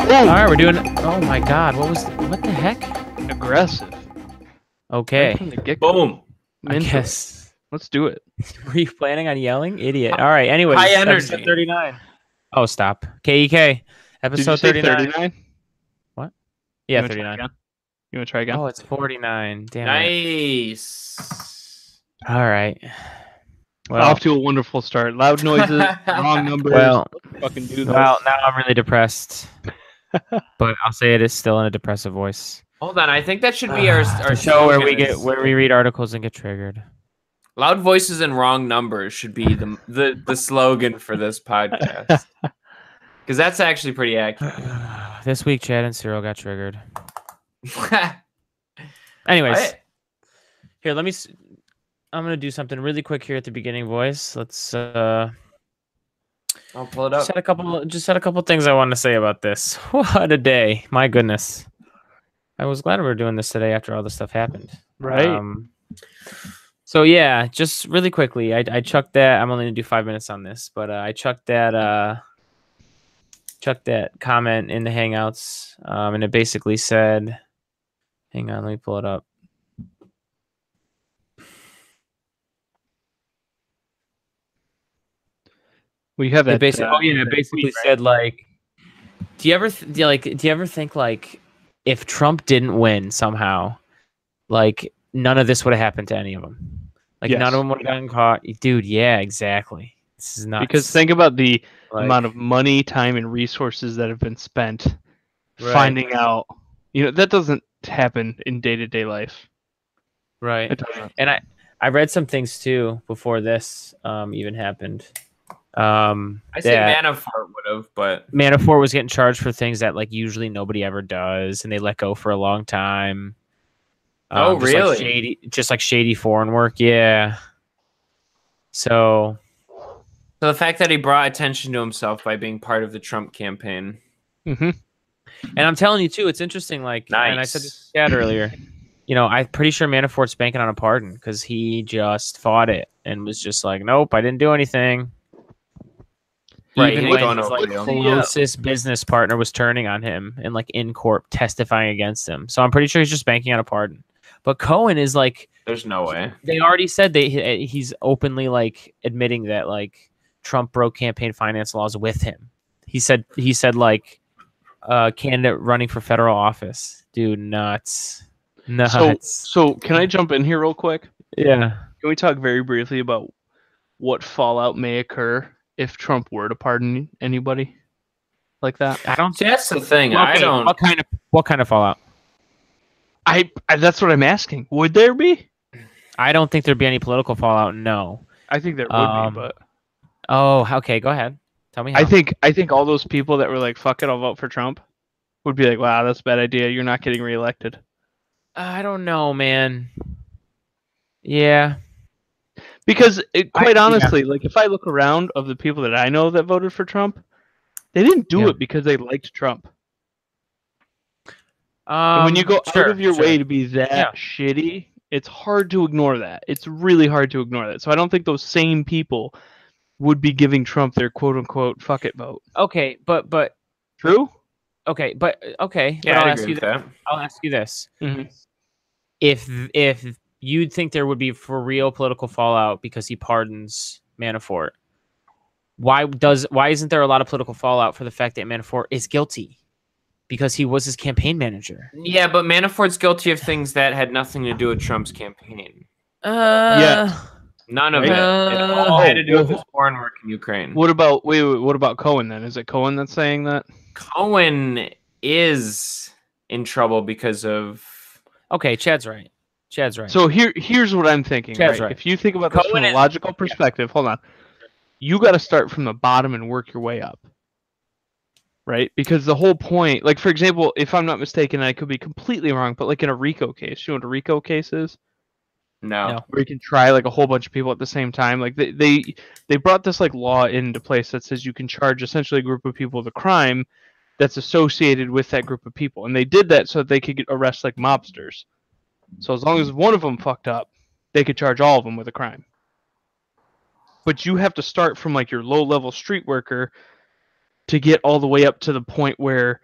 All right, we're doing. Oh my God, what the heck? Aggressive. Okay. Right from the get-go. Boom. I guess. Let's do it. Were you planning on yelling? Idiot. All right. Anyways, High energy. episode 39. Oh, stop. KEK. Did you Episode say 39. 39? What? Yeah, You wanna try 39. again? You want to try again? Oh, it's 49. Damn it. Nice. All right. Well, Off to a wonderful start. Loud noises, wrong numbers. well, fucking do this. well, now I'm really depressed. But I'll say it is still in a depressive voice. Hold on, I think that should be our show where slogan we read articles and get triggered. Loud voices and wrong numbers should be the slogan for this podcast. Because that's actually pretty accurate. This week, Chad and Cyril got triggered. Anyways, here, I'm gonna do something really quick here at the beginning, boys. Let's I'll pull it up. just had a couple things I wanted to say about this. What a day! My goodness, I was glad we were doing this today after all this stuff happened. Right. So yeah, just really quickly, I chucked that. I'm only gonna do 5 minutes on this, but I chucked that comment in the Hangouts, and it basically said, "Hang on, let me pull it up." We have that. It basically said like, do you ever think like if Trump didn't win somehow, like none of this would have happened to any of them, like Yes. none of them would have gotten caught, dude. Yeah, exactly. This is nuts. Because think about the Like, amount of money, time, and resources that have been spent Right. finding out. That doesn't happen in day-to-day life. right. It doesn't. And I read some things too before this even happened. I say that Manafort would have, but Manafort was getting charged for things that like usually nobody ever does, and they let go for a long time. Oh, just like really? just like shady foreign work, yeah. So the fact that he brought attention to himself by being part of the Trump campaign. Mm-hmm. And I'm telling you too, it's interesting. Like, and I said this to Chad earlier. I'm pretty sure Manafort's banking on a pardon because he just fought it and was just like, "Nope, I didn't do anything." Right, Even he when ain't going his over like you. closest business partner was turning on him and like in court testifying against him. So I'm pretty sure he's just banking on a pardon. But Cohen is like, There's no way. they already said he's openly like admitting that like Trump broke campaign finance laws with him. He said like candidate running for federal office. Dude, nuts. So can I jump in here real quick? Yeah. Can we talk very briefly about what fallout may occur if Trump were to pardon anybody like that? I don't See, that's the thing. Okay, I don't. what kind of fallout? I that's what I'm asking. Would there be? I don't think there'd be any political fallout, no. I think there would be, but Oh, okay, go ahead. Tell me how. I think all those people that were like, "Fuck it, I'll vote for Trump," would be like, "Wow, that's a bad idea. You're not getting reelected." I don't know, man. Yeah. Because quite honestly, like if I look around of the people that I know that voted for Trump, they didn't do it because they liked Trump. And when you go out of your way to be that shitty, it's hard to ignore that. It's really hard to ignore that. So I don't think those same people would be giving Trump their quote unquote fuck it vote. Okay, but True? okay, but okay. Yeah, but I agree with that. I'll ask you this. Mhm. If you'd think there would be for real political fallout because he pardons Manafort, why isn't there a lot of political fallout for the fact that Manafort is guilty? Because he was his campaign manager. Yeah, but Manafort's guilty of things that had nothing to do with Trump's campaign. Yeah. None of Right. it. It all had to do with his foreign work in Ukraine. What about what about Cohen then? Is it Cohen that's saying that? Cohen is in trouble because of. Okay, Chad's right. So here's what I'm thinking. Chad's Right? right. If you think about this from a logical perspective, hold on. You got to start from the bottom and work your way up. Right? Because the whole point, like for example, if I'm not mistaken, I could be completely wrong, but like in a RICO case, you know what a RICO case is? No. Where you can try like a whole bunch of people at the same time. Like they brought this like law into place that says you can charge essentially a group of people with a crime that's associated with that group of people, and they did that so that they could arrest like mobsters. So as long as one of them fucked up, they could charge all of them with a crime. But you have to start from like your low-level street worker to get all the way up to the point where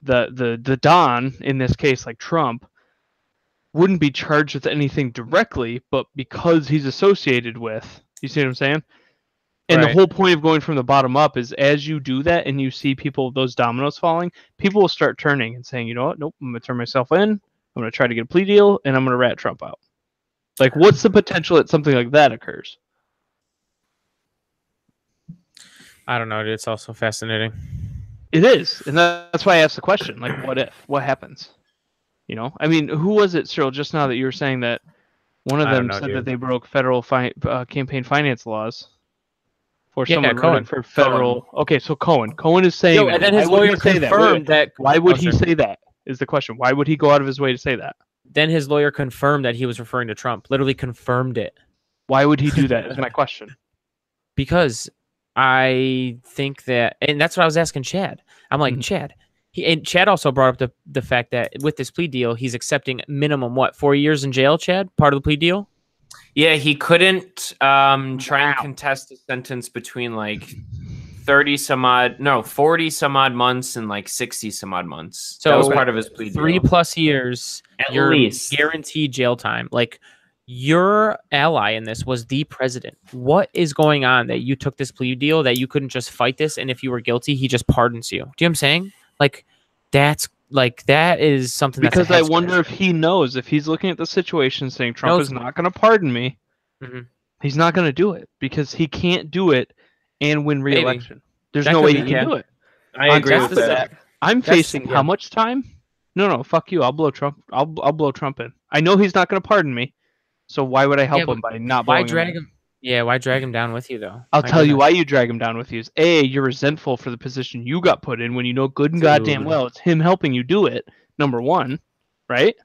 the Don in this case, like Trump, wouldn't be charged with anything directly, but because he's associated with, you see what I'm saying? And the Right. whole point of going from the bottom up is as you do that and you see people, those dominoes falling, people will start turning and saying, you know what, nope, I'm going to turn myself in, I'm going to try to get a plea deal, and I'm going to rat Trump out. Like, what's the potential that something like that occurs? I don't know, dude. It's also fascinating. It is, and that's why I asked the question, like, what if? What happens? You know? I mean, who was it, Cyril, just now that you were saying that one of I don't them know, said dude. that they broke federal campaign finance laws for Yeah, someone Cohen. running for federal... Okay, so Cohen. Cohen is saying Yo, that. and then Why his would he lawyer say that? confirmed that. Why would Oh, he sorry. say that is the question. Why would he go out of his way to say that? Then his lawyer confirmed that he was referring to Trump. Literally confirmed it. Why would he do that is my question. Because I think that, and that's what I was asking Chad. I'm like, Mhm. Chad. And Chad also brought up the fact that with this plea deal, he's accepting minimum, 4 years in jail, Chad? Part of the plea deal? Yeah, he couldn't try and Wow. contest a sentence between like 40 some odd months and like 60 some odd months. So that was part of his plea deal. 3+ years, At you're least. guaranteed jail time. Like, your ally in this was the president. What is going on that you took this plea deal that you couldn't just fight this, and if you were guilty, he just pardons you? Do you know what I'm saying? Like, that is something Because that's I wonder if he knows, if he's looking at the situation saying Trump Knows- is not going to pardon me, Mhm. he's not going to do it because he can't do it and win Maybe. re-election. There's That no could way be, he can yeah. do it. I On agree top with of that. I'm That's- facing yeah. how much time? No, fuck you. I'll blow Trump. I'll blow Trump in. I know he's not going to pardon me, so why would I help Yeah, him by not Why blowing drag him in? him? Yeah, why drag him down with you though? I'll My tell you goodness. why you drag him down with you is A, you're resentful for the position you got put in when you know good and goddamn Dude. well it's him helping you do it. Number one, right?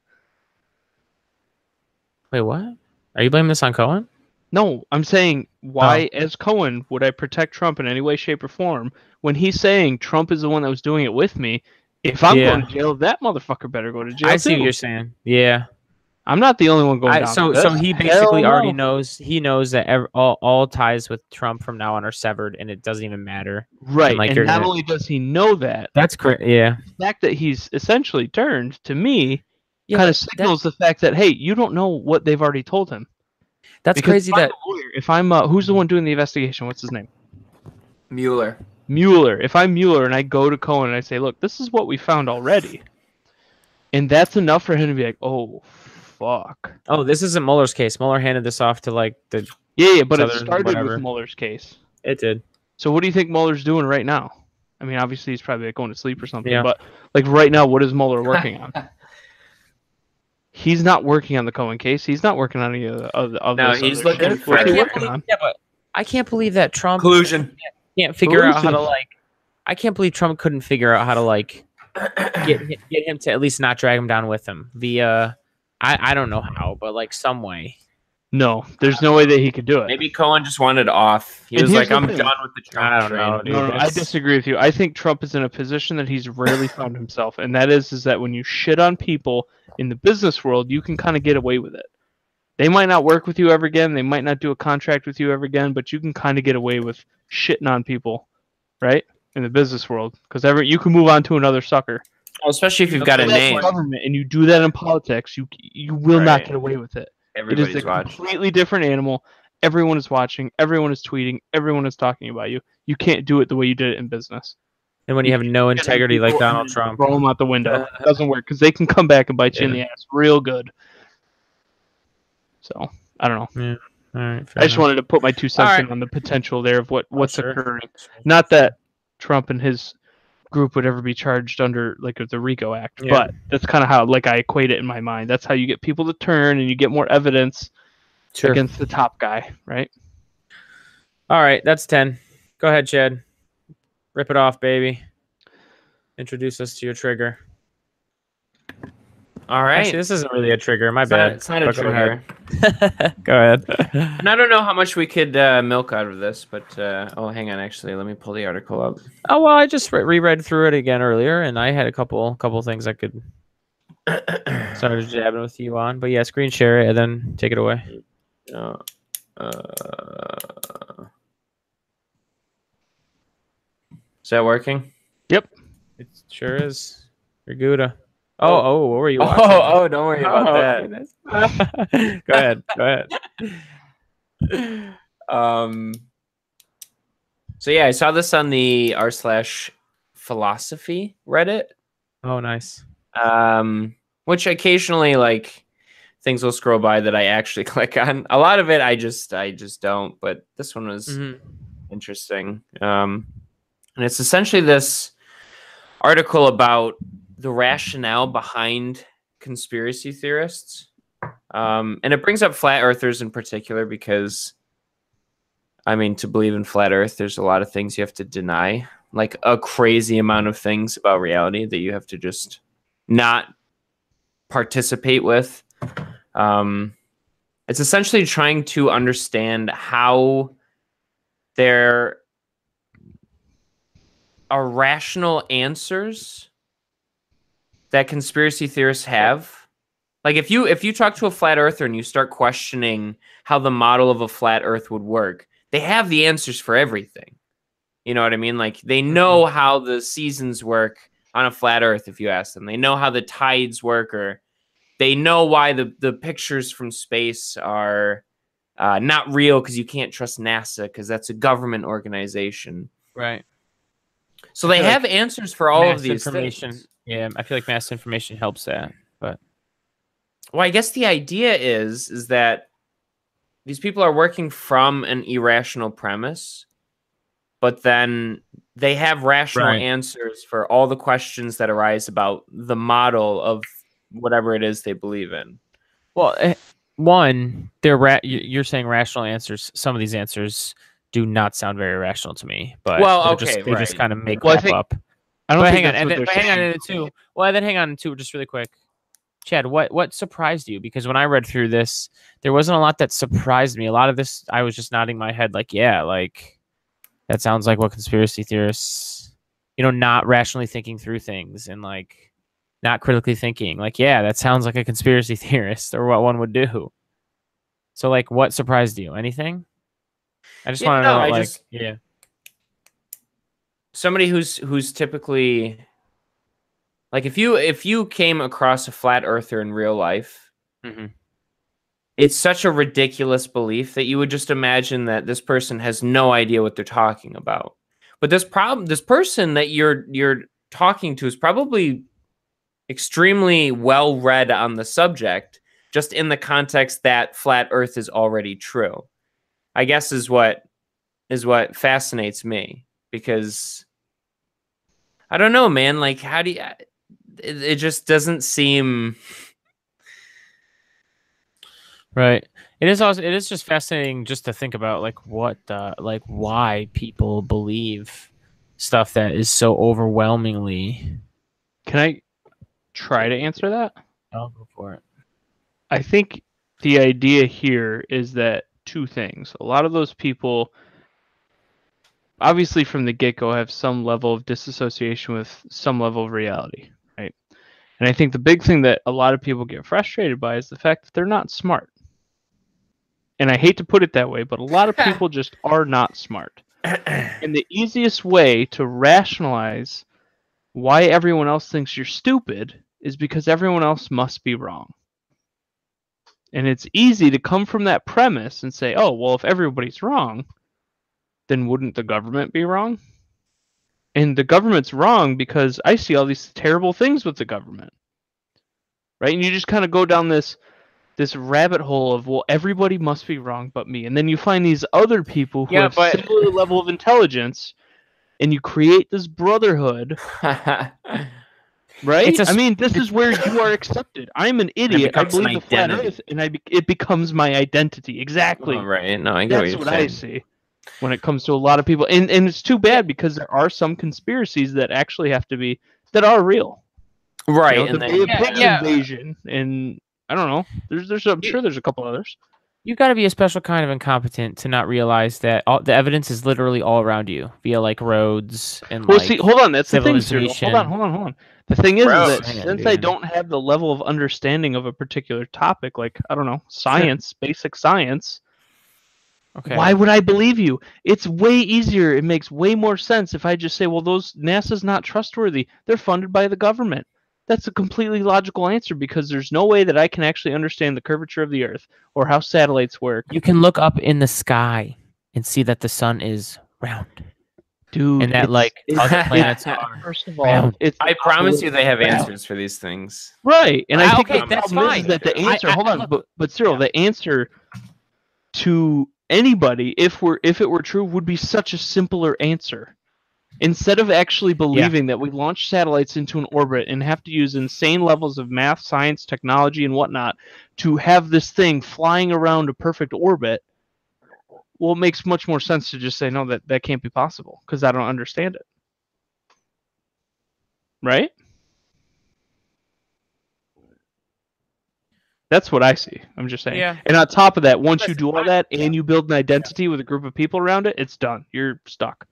Wait, what? Are you blaming this on Cohen? No, I'm saying why, as Cohen, would I protect Trump in any way, shape, or form when he's saying Trump is the one that was doing it with me? If I'm going to jail, that motherfucker better go to jail I see too. what you're saying. Yeah. I'm not the only one going down. So for this. he Hell basically already no. knows. He knows that all ties with Trump from now on are severed, and it doesn't even matter. Right, like, and you're not gonna- only does he know that, That's correct. Yeah. the fact that he's essentially turned to me Yeah, kind but of signals the fact that hey, you don't know what they've already told him. That's Because crazy. if I'm That a lawyer, if I'm who's the one doing the investigation? What's his name? Mueller. Mueller. If I'm Mueller and I go to Cohen and I say, look, this is what we found already, and that's enough for him to be like, oh, fuck. oh, this isn't Mueller's case. Mueller handed this off to like the. Yeah, but it Southern started whatever. with Mueller's case. It did. So what do you think Mueller's doing right now? I mean, obviously he's probably like going to sleep or something, Yeah. but like right now, what is Mueller working on? He's not working on the Cohen case. He's not working on any of the. No, this he's other looking shit. for- What's he I can't working on? Yeah, but I can't believe that Trump Collusion. can't figure out how to Collusive. I can't believe Trump couldn't figure out how to get him to at least not drag him down with him via. I don't know how, but like some way. No, there's no way that he could do it. Maybe Cohen just wanted off. He And was here's like, the I'm thing. done with the Trump I don't train. know, dude. No, I That's- disagree with you. I think Trump is in a position that he's rarely found himself, and that is that when you shit on people in the business world, you can kind of get away with it. They might not work with you ever again. They might not do a contract with you ever again, but you can kind of get away with shitting on people, right? In the business world, because you can move on to another sucker. Well, especially if you've got a That's name. government, and you do that in politics, you will not Right. get away with it. It Everybody's is a watching. completely different animal. Everyone is watching. Everyone is tweeting. Everyone is talking about you. You can't do it the way you did it in business. And when you have no integrity like Donald Trump. Throw them out the window. It doesn't work because they can come back and bite you in the ass real good. So I don't know. Yeah. All right. I just wanted to put my 2 cents All in on the potential there of what's sure. occurring. Not that Trump and his group would ever be charged under like the RICO Act, Yeah. but that's kind of how I equate it in my mind. That's how you get people to turn and you get more evidence against the top guy, right? All right. That's 10. Go ahead, Chad. Rip it off, baby. Introduce us to your trigger. All right. Actually, this isn't really a trigger. My It's bad. not a But go trigger. ahead. Go ahead. And I don't know how much we could milk out of this, but oh, hang on. Actually, let me pull the article up. Oh well, I just reread through it again earlier, and I had a couple things I could start jabbing with you on. But yeah, screen share it and then take it away. Is that working? Yep. It sure is. You're Gouda. Oh. Oh, what were you watching? Oh, don't worry about that. Goodness. Go ahead. So yeah, I saw this on the r/philosophy Reddit. Oh, nice. Which occasionally like things will scroll by that I actually click on. A lot of it I just don't, but this one was interesting. And it's essentially this article about the rationale behind conspiracy theorists. And it brings up flat earthers in particular because, I mean, to believe in flat earth, there's a lot of things you have to deny, like a crazy amount of things about reality that you have to just not participate with. It's essentially trying to understand how there are rational answers that conspiracy theorists have. Like if you talk to a flat earther and you start questioning how the model of a flat earth would work, they have the answers for everything. You know what I mean? Like they know how the seasons work on a flat earth if you ask them. They know how the tides work, or they know why the pictures from space are not real because you can't trust NASA because that's a government organization. Right. So they have answers for all of these information. things. Yeah, I feel like mass information helps that. But well, I guess the idea is that these people are working from an irrational premise, but then they have rational answers for all the questions that arise about the model of whatever it is they believe in. Well, one, you're saying rational answers. Some of these answers do not sound very rational to me, but they just kind of make crap up. I don't think hang on too. Well, then hang on too, just really quick. Chad, what surprised you? Because when I read through this, there wasn't a lot that surprised me. A lot of this, I was just nodding my head like, yeah, like that sounds like what conspiracy theorists, not rationally thinking through things and like not critically thinking. Like, yeah, that sounds like a conspiracy theorist or what one would do. So, like, what surprised you? Anything? I just want to know, somebody who's typically. Like if you came across a flat earther in real life, it's such a ridiculous belief that you would just imagine that this person has no idea what they're talking about. But this person that you're talking to is probably extremely well read on the subject, just in the context that flat earth is already true. I guess is what fascinates me, because I don't know, man, like how do you it just doesn't seem right. It is just fascinating just to think about like why people believe stuff that is so overwhelmingly. Can I try to answer that? I'll go for it. I think the idea here is that two things. A lot of those people obviously from the get-go have some level of disassociation with some level of reality. And I think the big thing that a lot of people get frustrated by is the fact that they're not smart. And I hate to put it that way, but a lot of people just are not smart. And the easiest way to rationalize why everyone else thinks you're stupid is because everyone else must be wrong. And it's easy to come from that premise and say, oh, well, if everybody's wrong, then wouldn't the government be wrong? And the government's wrong because I see all these terrible things with the government, right? And you just kind of go down this rabbit hole of, well, everybody must be wrong but me. And then you find these other people who have similar level of intelligence, and you create this brotherhood, right? I mean, this is where you are accepted. I'm an idiot. I believe the flat earth, and it becomes my identity. Exactly. Oh, right. No, I get That's what I see when it comes to a lot of people. And it's too bad because there are some conspiracies that actually have to be, that are real. Right. You know, the big invasion, and I don't know. I'm sure there's a couple others. You got to be a special kind of incompetent to not realize that the evidence is literally all around you via like roads and see, hold on. That's the thing, Cyril. Hold on. The thing is that since I don't have the level of understanding of a particular topic, like, I don't know, science, basic science, why would I believe you? It's way easier. It makes way more sense if I just say, well, NASA's not trustworthy. They're funded by the government. That's a completely logical answer because there's no way that I can actually understand the curvature of the Earth or how satellites work. You can look up in the sky and see that the sun is round. Dude, And that other planets are first of all, round. I promise you they have answers for these things. Right, and I think okay, the that's problem fine. is that the answer. Hold on, look, but Cyril, the answer to anybody, if it were true, would be such a simpler answer. Instead of actually believing that we launch satellites into an orbit and have to use insane levels of math, science, technology, and whatnot to have this thing flying around a perfect orbit, well, it makes much more sense to just say, no, that can't be possible because I don't understand it. Right? That's what I see. I'm just saying. Yeah. And on top of that, once you do all that and you build an identity with a group of people around it, it's done. You're stuck.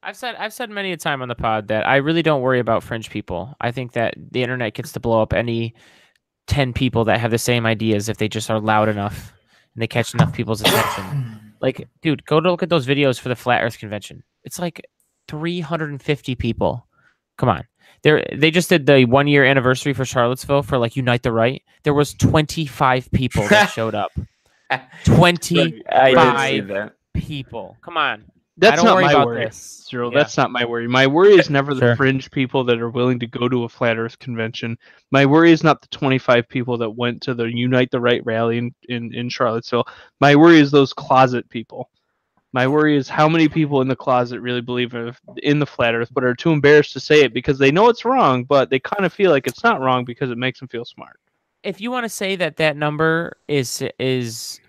I've said many a time on the pod that I really don't worry about fringe people. I think that the internet gets to blow up any 10 people that have the same ideas if they just are loud enough and they catch enough people's attention. Like, dude, go to look at those videos for the Flat Earth Convention. It's like 350 people. Come on. They just did the 1 year anniversary for Charlottesville for like Unite the Right. There was 25 people that showed up. 25 I did see that. people. Come on. That's not my about worry, this. Cyril. Yeah. That's not my worry. My worry is never the Sure. fringe people that are willing to go to a Flat Earth Convention. My worry is not the 25 people that went to the Unite the Right rally in Charlottesville. My worry is those closet people. My worry is how many people in the closet really believe in the Flat Earth, but are too embarrassed to say it because they know it's wrong, but they kind of feel like it's not wrong because it makes them feel smart. If you want to say that number is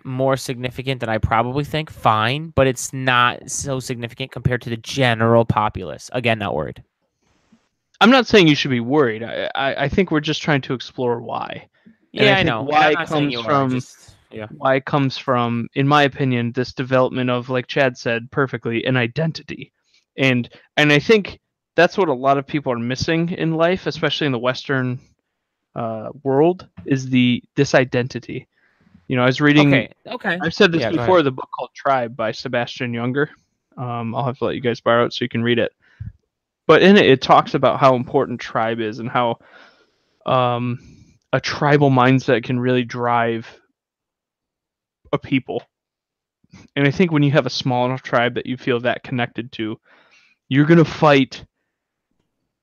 more significant than I probably think, fine, but it's not so significant compared to the general populace. Again, not worried. I'm not saying you should be worried. I think we're just trying to explore why. Yeah, I know. Why it comes from, in my opinion, this development of, like Chad said perfectly, an identity, and I think that's what a lot of people are missing in life, especially in the Western world, is this identity. You know, I was reading. Okay. I've said this before. The book called Tribe by Sebastian Junger. I'll have to let you guys borrow it so you can read it. But in it talks about how important tribe is and how a tribal mindset can really drive a people. And I think when you have a small enough tribe that you feel that connected to, you're going to fight,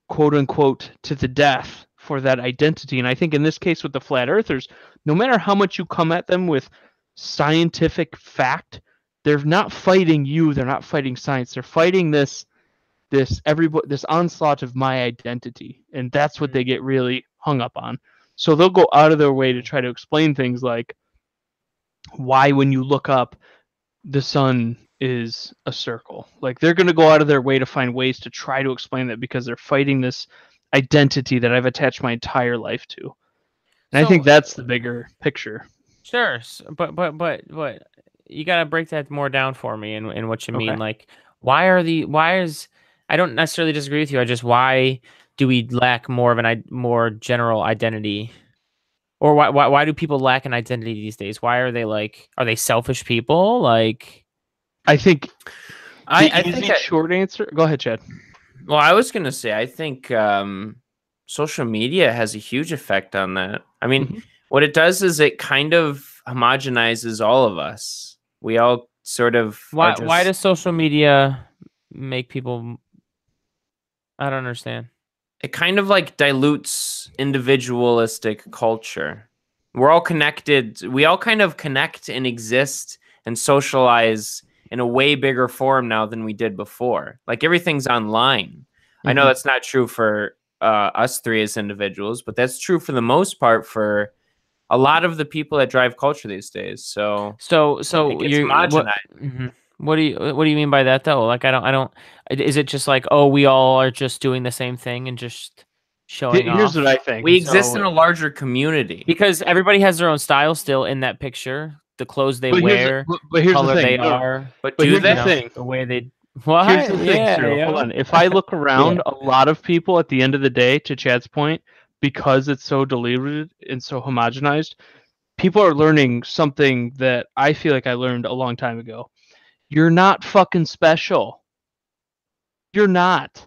quote unquote, to the death for that identity. And I think in this case with the Flat Earthers, no matter how much you come at them with scientific fact, they're not fighting you. They're not fighting science. They're fighting this onslaught of my identity. And that's what they get really hung up on. So they'll go out of their way to try to explain things like why when you look up, the sun is a circle. Like, they're going to go out of their way to find ways to try to explain that because they're fighting this identity that I've attached my entire life to. And I think that's the bigger picture. Sure, but you got to break that more down for me and what you mean. Like, why is I don't necessarily disagree with you. Why do we lack more of more general identity? Or why do people lack an identity these days? Why are they selfish people? Like, I think I think short answer. Go ahead, Chad. Well, I was gonna say I think social media has a huge effect on that. I mean, what it does is it kind of homogenizes all of us. We all sort of. Why does social media make people? I don't understand. It kind of like dilutes individualistic culture. We're all connected. We all kind of connect and exist and socialize in a way bigger form now than we did before. Like, everything's online. I know that's not true for us three as individuals, but that's true for the most part for a lot of the people that drive culture these days. So you're homogenized. What do you mean by that though? Like, I don't. Is it just like, oh, we all are just doing the same thing and just showing off? Here's what I think. We exist in a larger community because everybody has their own style still in that picture. The clothes they wear, but here's color the thing. they are. But do they? The way they. What? Here's the thing, Cyril. Hold on. If I look around, a lot of people at the end of the day, to Chad's point, because it's so diluted and so homogenized, people are learning something that I feel like I learned a long time ago. You're not fucking special. You're not.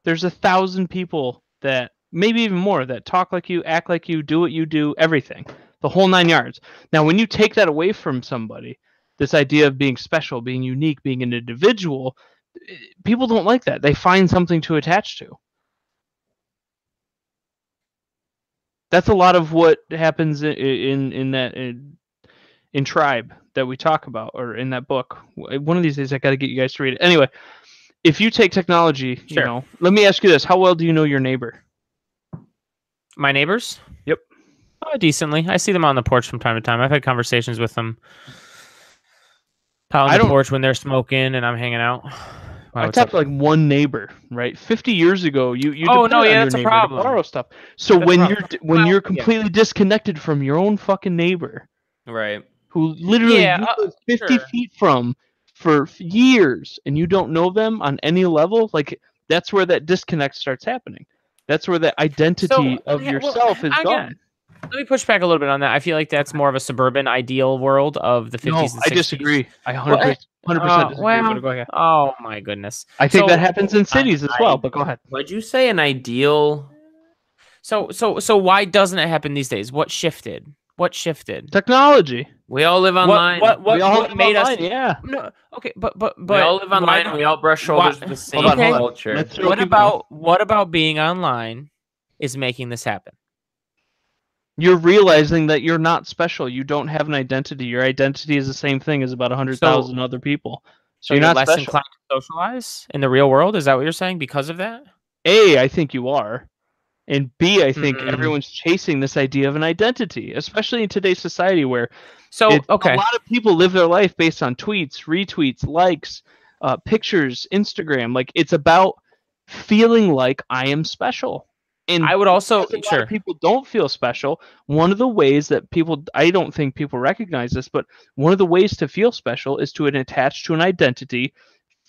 There's 1,000 people that maybe even more, that talk like you, act like you, do what you do, everything, the whole 9 yards. Now, when you take that away from somebody, this idea of being special, being unique, being an individual, people don't like that. They find something to attach to. That's a lot of what happens in that in Tribe that we talk about, or in that book. One of these days, I got to get you guys to read it. Anyway, if you take technology, Sure. let me ask you this: how well do you know your neighbor? My neighbors? Yep. Oh, decently. I see them on the porch from time to time. I've had conversations with them out on the porch when they're smoking and I'm hanging out. I talked to like one neighbor, right? 50 years ago, you depend on your that's a neighbor problem. to borrow stuff. So when you're completely disconnected from your own fucking neighbor, right, who literally you live 50 feet from for years, and you don't know them on any level, like that's where that disconnect starts happening. That's where the identity of yourself is gone. Let me push back a little bit on that. I feel like that's more of a suburban ideal world of the 50s and 60s. I disagree. I 100% disagree. But go ahead. Oh my goodness. I think that happens in cities as well. But go ahead. Would you say an ideal? So why doesn't it happen these days? What shifted? Technology. We all live online. What made us? Yeah. No. Okay, but we all live online. We all brush shoulders with the same culture. What about being online is making this happen? You're realizing that you're not special. You don't have an identity. Your identity is the same thing as about 100,000 other people. So you're not less special. inclined to socialize in the real world? Is that what you're saying because of that? A, I think you are. And B, I think everyone's chasing this idea of an identity, especially in today's society where a lot of people live their life based on tweets, retweets, likes, pictures, Instagram. Like, it's about feeling like I am special. And I would also a lot of people don't feel special. One of the ways that I don't think people recognize this, but one of the ways to feel special is to attach to an identity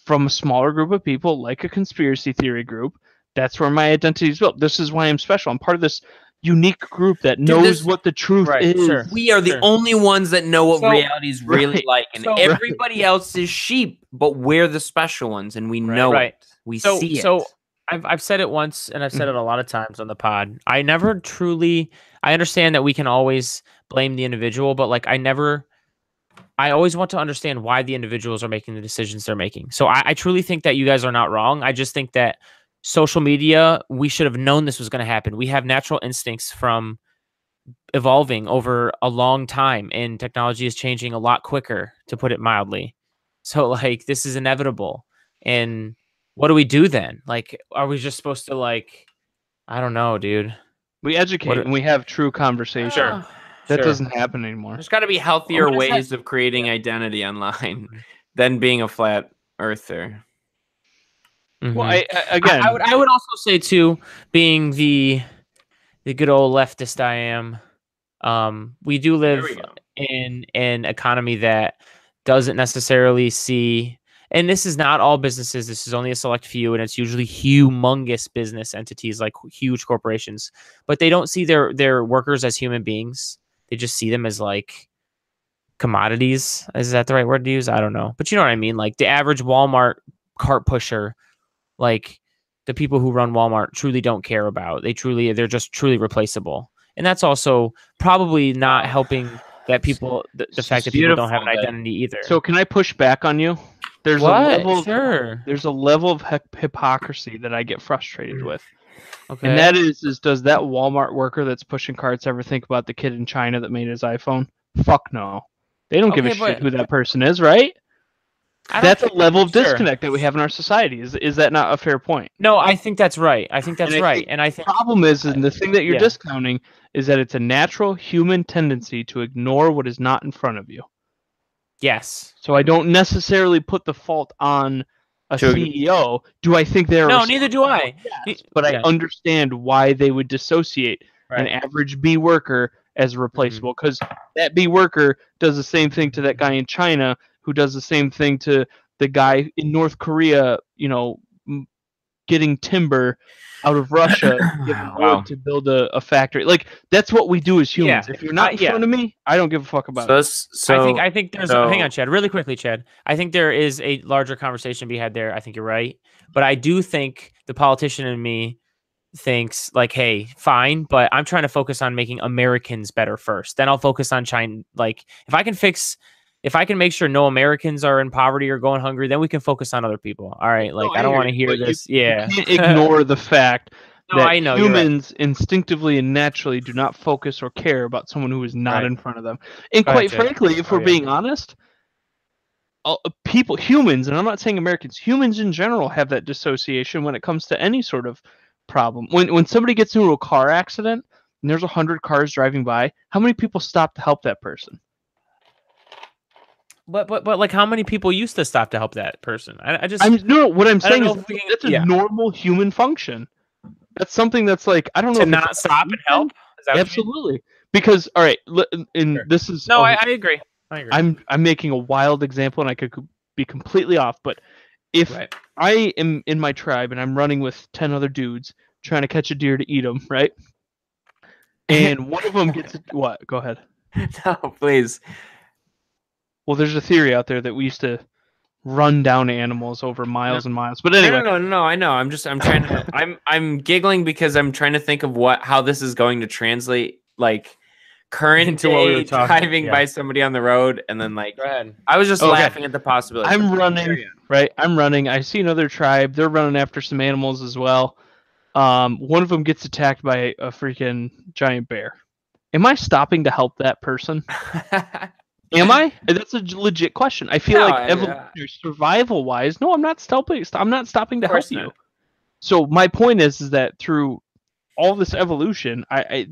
from a smaller group of people, like a conspiracy theory group. That's where my identity is built. This is why I'm special. I'm part of this unique group that knows what the truth is. Sure. We are the only ones that know what reality is really like, and everybody else is sheep. But we're the special ones, and we know it. We see it. So I've said it once, and I've said it a lot of times on the pod. I understand that we can always blame the individual, but like I always want to understand why the individuals are making the decisions they're making. So I truly think that you guys are not wrong. I just think that social media, we should have known this was going to happen. We have natural instincts from evolving over a long time, and technology is changing a lot quicker, to put it mildly. So like, this is inevitable. And what do we do then? Like, are we just supposed to I don't know, dude. We educate and we have true conversation. That doesn't happen anymore. There's got to be healthier ways of creating identity online than being a flat earther. Mm-hmm. Well, I would also say too, being the good old leftist I am, we do live in an economy that doesn't necessarily see, and this is not all businesses, this is only a select few, and it's usually humongous business entities like huge corporations, but they don't see their workers as human beings. They just see them as like commodities. Is that the right word to use? I don't know, but you know what I mean? Like the average Walmart cart pusher, like the people who run Walmart truly don't care about. They're just truly replaceable. And that's also probably not helping that people, the fact that people don't have an identity either. So can I push back on you? There's There's a level of hypocrisy that I get frustrated with. Okay. And that is does that Walmart worker that's pushing carts ever think about the kid in China that made his iPhone? Fuck no. They don't give a shit who that person is, right? That's a level of disconnect that we have in our society. Is that not a fair point? No, I think that's right. I think that's right. And I think the problem is, and the thing that you're discounting is that it's a natural human tendency to ignore what is not in front of you. Yes. So I don't necessarily put the fault on a CEO. Do I think they're No, neither do I. Yes, but I understand why they would dissociate an average B worker as replaceable, because that B worker does the same thing to that guy in China, who does the same thing to the guy in North Korea, getting timber out of Russia to build a factory. Like, that's what we do as humans. If you're not in front of me, I don't give a fuck about it. I think there's hang on, Chad, really quickly, Chad. I think there is a larger conversation to be had there. I think you're right. But I do think the politician in me thinks like, hey, fine, but I'm trying to focus on making Americans better first. Then I'll focus on China. Like if I can make sure no Americans are in poverty or going hungry, then we can focus on other people. All right. Like I don't want to hear this. You can't ignore the fact that I know, humans instinctively and naturally do not focus or care about someone who is not in front of them. And quite frankly, if we're being honest, humans, and I'm not saying Americans, humans in general have that dissociation when it comes to any sort of problem. When somebody gets into a car accident and there's 100 cars driving by, how many people stop to help that person? But like how many people used to stop to help that person? What I'm saying is that's a normal human function. That's something that's like, I don't know. To not stop and help? Absolutely. Because, all right, this is... No, I agree. I'm making a wild example, and I could be completely off, but if I am in my tribe and I'm running with 10 other dudes trying to catch a deer to eat them, right? And one of them gets... What? Go ahead. No, please. Well, there's a theory out there that we used to run down animals over miles and miles. But anyway, no, I know. I'm trying to. I'm giggling because I'm trying to think of how this is going to translate, like current day driving by somebody on the road, and then like. Go ahead. I was just laughing at the possibility. I'm running, right? I'm running. I see another tribe. They're running after some animals as well. One of them gets attacked by a freaking giant bear. Am I stopping to help that person? Am I? That's a legit question. I feel like evolutionary survival-wise, no, I'm not stopping. I'm not stopping to help you. So my point is that through all this evolution,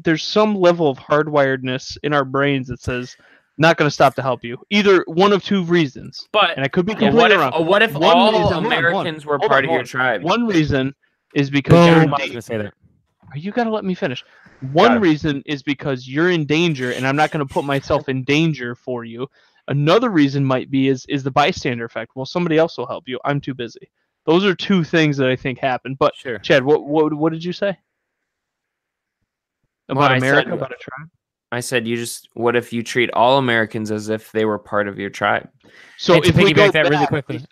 there's some level of hardwiredness in our brains that says not going to stop to help you. Either one of two reasons. And I could be completely wrong. What if all Americans were part of your tribe? One reason is because you got to let me finish. One reason is because you're in danger, and I'm not going to put myself in danger for you. Another reason might be is the bystander effect. Well, somebody else will help you. I'm too busy. Those are two things that I think happen. But Chad, what did you say about America? About a tribe? I said what if you treat all Americans as if they were part of your tribe? So if we go that really quickly,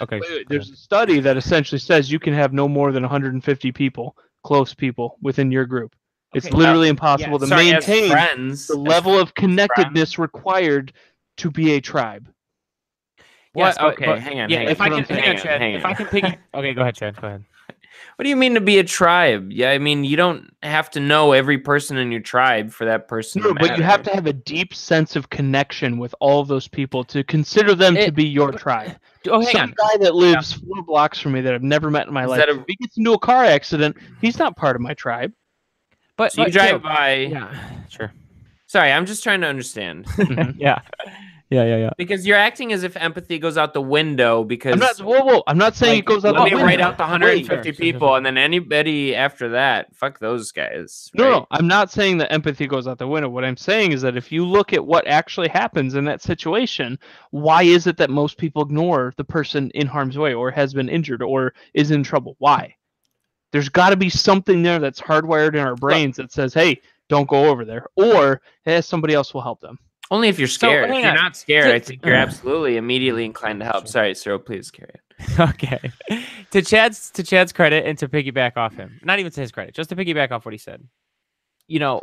there's a study that essentially says you can have no more than 150 people, close people, within your group. It's literally impossible to maintain the level of connectedness required to be a tribe. Yes, hang on. If I can piggy. Okay, go ahead, Chad. Go ahead. What do you mean to be a tribe? Yeah, I mean, you don't have to know every person in your tribe for that person to matter. But you have to have a deep sense of connection with all of those people to consider them to be your tribe. Some guy that lives 4 blocks from me that I've never met in my life, if he gets into a car accident, he's not part of my tribe. But so you drive by. Yeah, sure. Sorry, I'm just trying to understand. Yeah. Because you're acting as if empathy goes out the window. Because I'm not saying it goes out the window. Let me write out the 150 people, and then anybody after that, fuck those guys. Right? No, I'm not saying that empathy goes out the window. What I'm saying is that if you look at what actually happens in that situation, why is it that most people ignore the person in harm's way, or has been injured, or is in trouble? Why? There's got to be something there that's hardwired in our brains that says, hey, don't go over there. Or, hey, somebody else will help them. Only if you're scared. If you're not scared, I think you're absolutely immediately inclined to help. Sorry, Cyril, please carry it. Okay. To Chad's credit, and to piggyback off him, not even to his credit, just to piggyback off what he said. You know,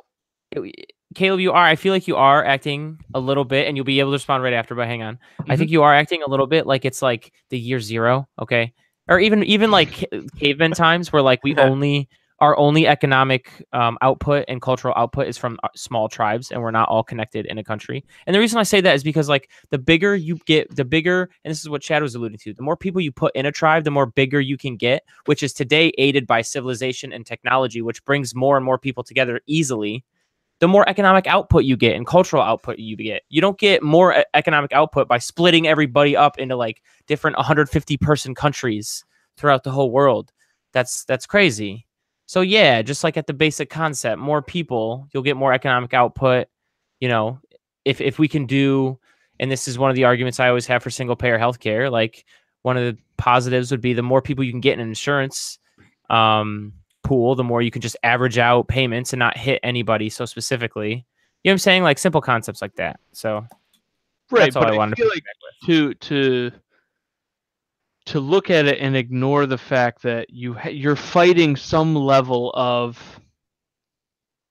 Caleb, I feel like you are acting a little bit, and you'll be able to respond right after, but hang on. I think you are acting a little bit like it's like the year 0, okay? Or even like caveman times where like our only economic output and cultural output is from small tribes, and we're not all connected in a country. And the reason I say that is because like the bigger you get, and this is what Chad was alluding to, the more people you put in a tribe, the more bigger you can get, which is today aided by civilization and technology, which brings more and more people together easily. The more economic output you get and cultural output you get. You don't get more economic output by splitting everybody up into like different 150 person countries throughout the whole world. That's crazy. So yeah, just like at the basic concept, more people, you'll get more economic output. You know, if we can do, and this is one of the arguments I always have for single payer healthcare, like one of the positives would be the more people you can get in an insurance pool, the more you can just average out payments and not hit anybody so specifically. You know what I'm saying? Like simple concepts like that. So that's all I wanted to feel like to to look at it and ignore the fact that you're fighting some level of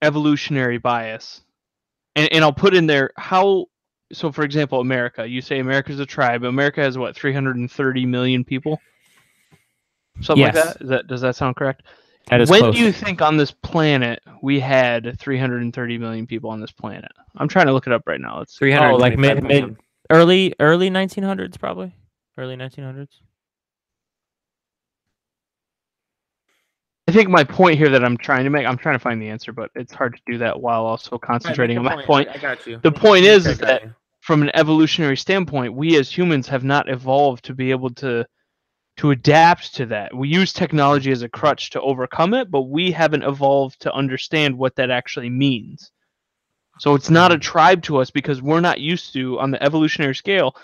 evolutionary bias. And I'll put in there how. So, for example, America. You say America's a tribe. America has what, 330 million people? Something like Yes. that? Does that sound correct? That is When close. do you think on this planet we had 330 million people on this planet? I'm trying to look it up right now. Let's see. 300. Oh, like mid early 1900s, probably early 1900s. I think my point here that I'm trying to make, I'm trying to find the answer, but it's hard to do that while also concentrating on my point. I got you. The point is that from an evolutionary standpoint, we as humans have not evolved to be able to adapt to that. We use technology as a crutch to overcome it, but we haven't evolved to understand what that actually means. So it's not a tribe to us because we're not used to, on the evolutionary scale,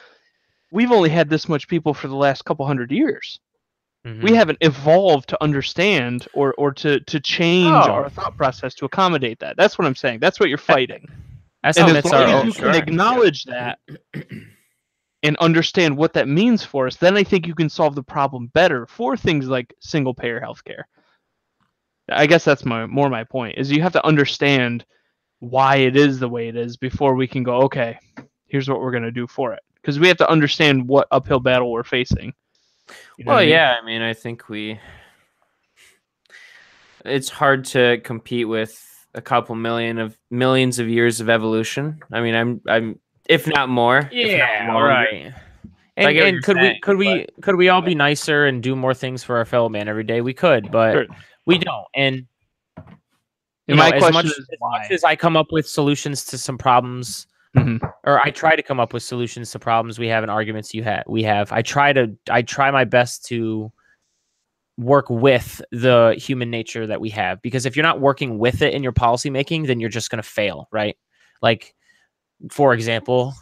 we've only had this much people for the last couple hundred years. We haven't evolved to understand or to change our thought process to accommodate that. That's what I'm saying. That's what you're fighting. That's And how as myths long are. as you can acknowledge that and understand what that means for us, then I think you can solve the problem better for things like single-payer healthcare. I guess that's more my point, is you have to understand why it is the way it is before we can go, okay, here's what we're going to do for it. Because we have to understand what uphill battle we're facing. You know Well, what I mean? yeah, I mean, I think it's hard to compete with a couple millions of years of evolution. I mean, I'm if not more. Yeah, all right. I get what And you're could we all be nicer and do more things for our fellow man every day? We could, but Sure. we don't. And my as question much is why? as I come up with solutions to some problems, or I try to come up with solutions to problems we have and arguments we have. I try my best to work with the human nature that we have, because if you're not working with it in your policy making, then you're just going to fail, right? Like, for example,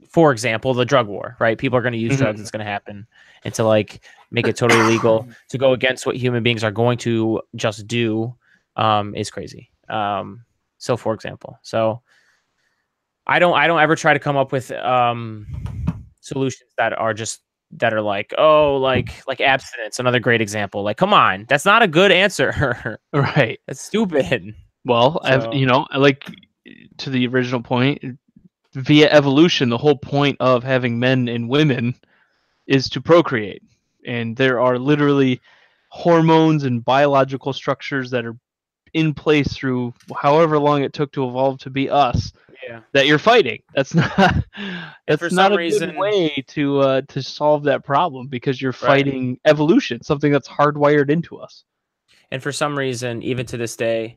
for example, the drug war, right? People are going to use drugs. It's going to happen. And to like make it totally legal to go against what human beings are going to just do is crazy. So for example, I don't ever try to come up with solutions that are like, oh, like abstinence, another great example. Like, come on, that's not a good answer. Right. That's stupid. Well, like to the original point, via evolution, the whole point of having men and women is to procreate. And there are literally hormones and biological structures that are in place through however long it took to evolve to be us. Yeah. That you're fighting. That's not a good way to solve that problem, because you're fighting evolution, something that's hardwired into us. And for some reason, even to this day,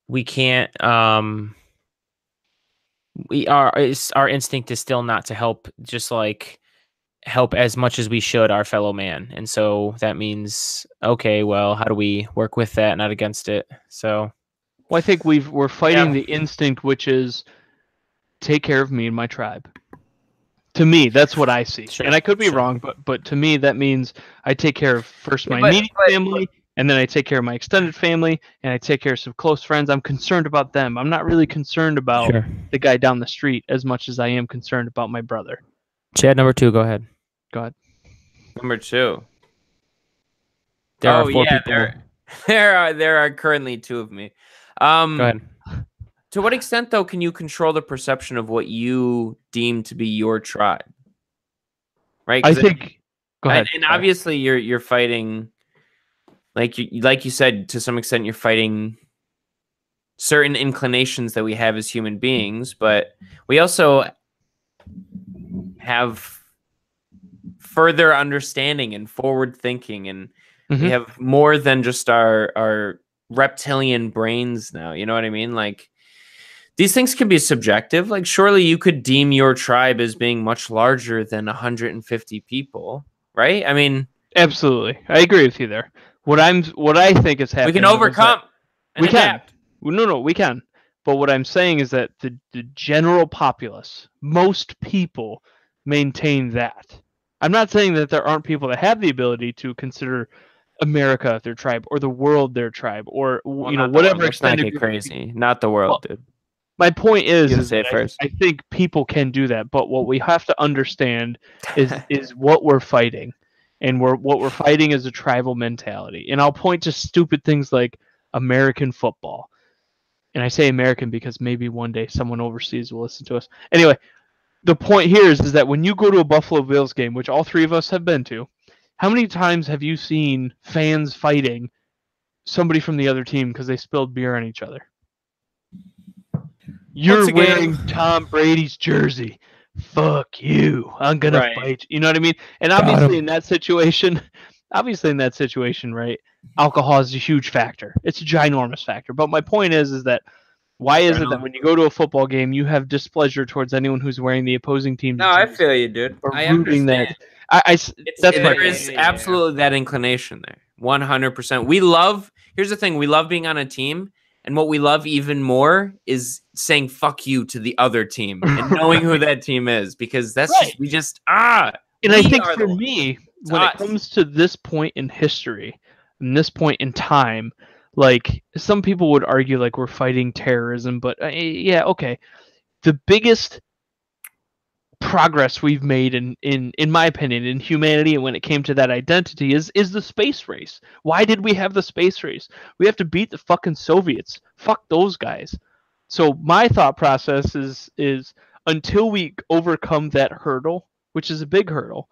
we can't our instinct is still not to help, just like help as much as we should our fellow man. And so that means, okay, well, how do we work with that, not against it? So I think we're fighting the instinct, which is take care of me and my tribe. To me, that's what I see. Sure, and I could be wrong, but to me that means I take care of first my immediate family, and then I take care of my extended family, and I take care of some close friends. I'm concerned about them. I'm not really concerned about the guy down the street as much as I am concerned about my brother. Chad, number 2, go ahead. Go ahead. Number 2. There are 4 people. There are currently 2 of me. Go ahead. To what extent, though, can you control the perception of what you deem to be your tribe? Right? I think. Go ahead. And obviously, you're fighting, like you said, to some extent, you're fighting certain inclinations that we have as human beings, but we also have further understanding and forward thinking, and we have more than just our reptilian brains now. You know what I mean? Like, these things can be subjective. Like, surely you could deem your tribe as being much larger than 150 people, right? I mean, absolutely, I agree with you there. What I think is happening. We can overcome. We adapt. No, we can. But what I'm saying is that the general populace, most people, maintain that. I'm not saying that there aren't people that have the ability to consider America their tribe, or the world their tribe, or whatever extended. Not get crazy. Not the world, dude. My point is say it that first. I think people can do that, but what we have to understand is what we're fighting, and what we're fighting is a tribal mentality. And I'll point to stupid things like American football, and I say American because maybe one day someone overseas will listen to us. Anyway, the point here is that when you go to a Buffalo Bills game, which all three of us have been to, how many times have you seen fans fighting somebody from the other team because they spilled beer on each other? You're wearing Tom Brady's jersey. Fuck you. I'm gonna fight you. You know what I mean? And obviously in that situation, right, alcohol is a huge factor. It's a ginormous factor. But my point is that why is it that when you go to a football game, you have displeasure towards anyone who's wearing the opposing team's No, I feel you, dude. or I rooting understand. There is absolutely that inclination there. 100%. We love. Here's the thing: we love being on a team, and what we love even more is saying "fuck you" to the other team and knowing who that team is, because that's just And I think for me, when it comes to this point in history, and this point in time, like some people would argue like we're fighting terrorism, but yeah, okay. The biggest progress we've made in my opinion in humanity, and when it came to that identity, is the space race. Why did we have the space race? We have to beat the fucking Soviets. Fuck those guys. So my thought process is until we overcome that hurdle, which is a big hurdle.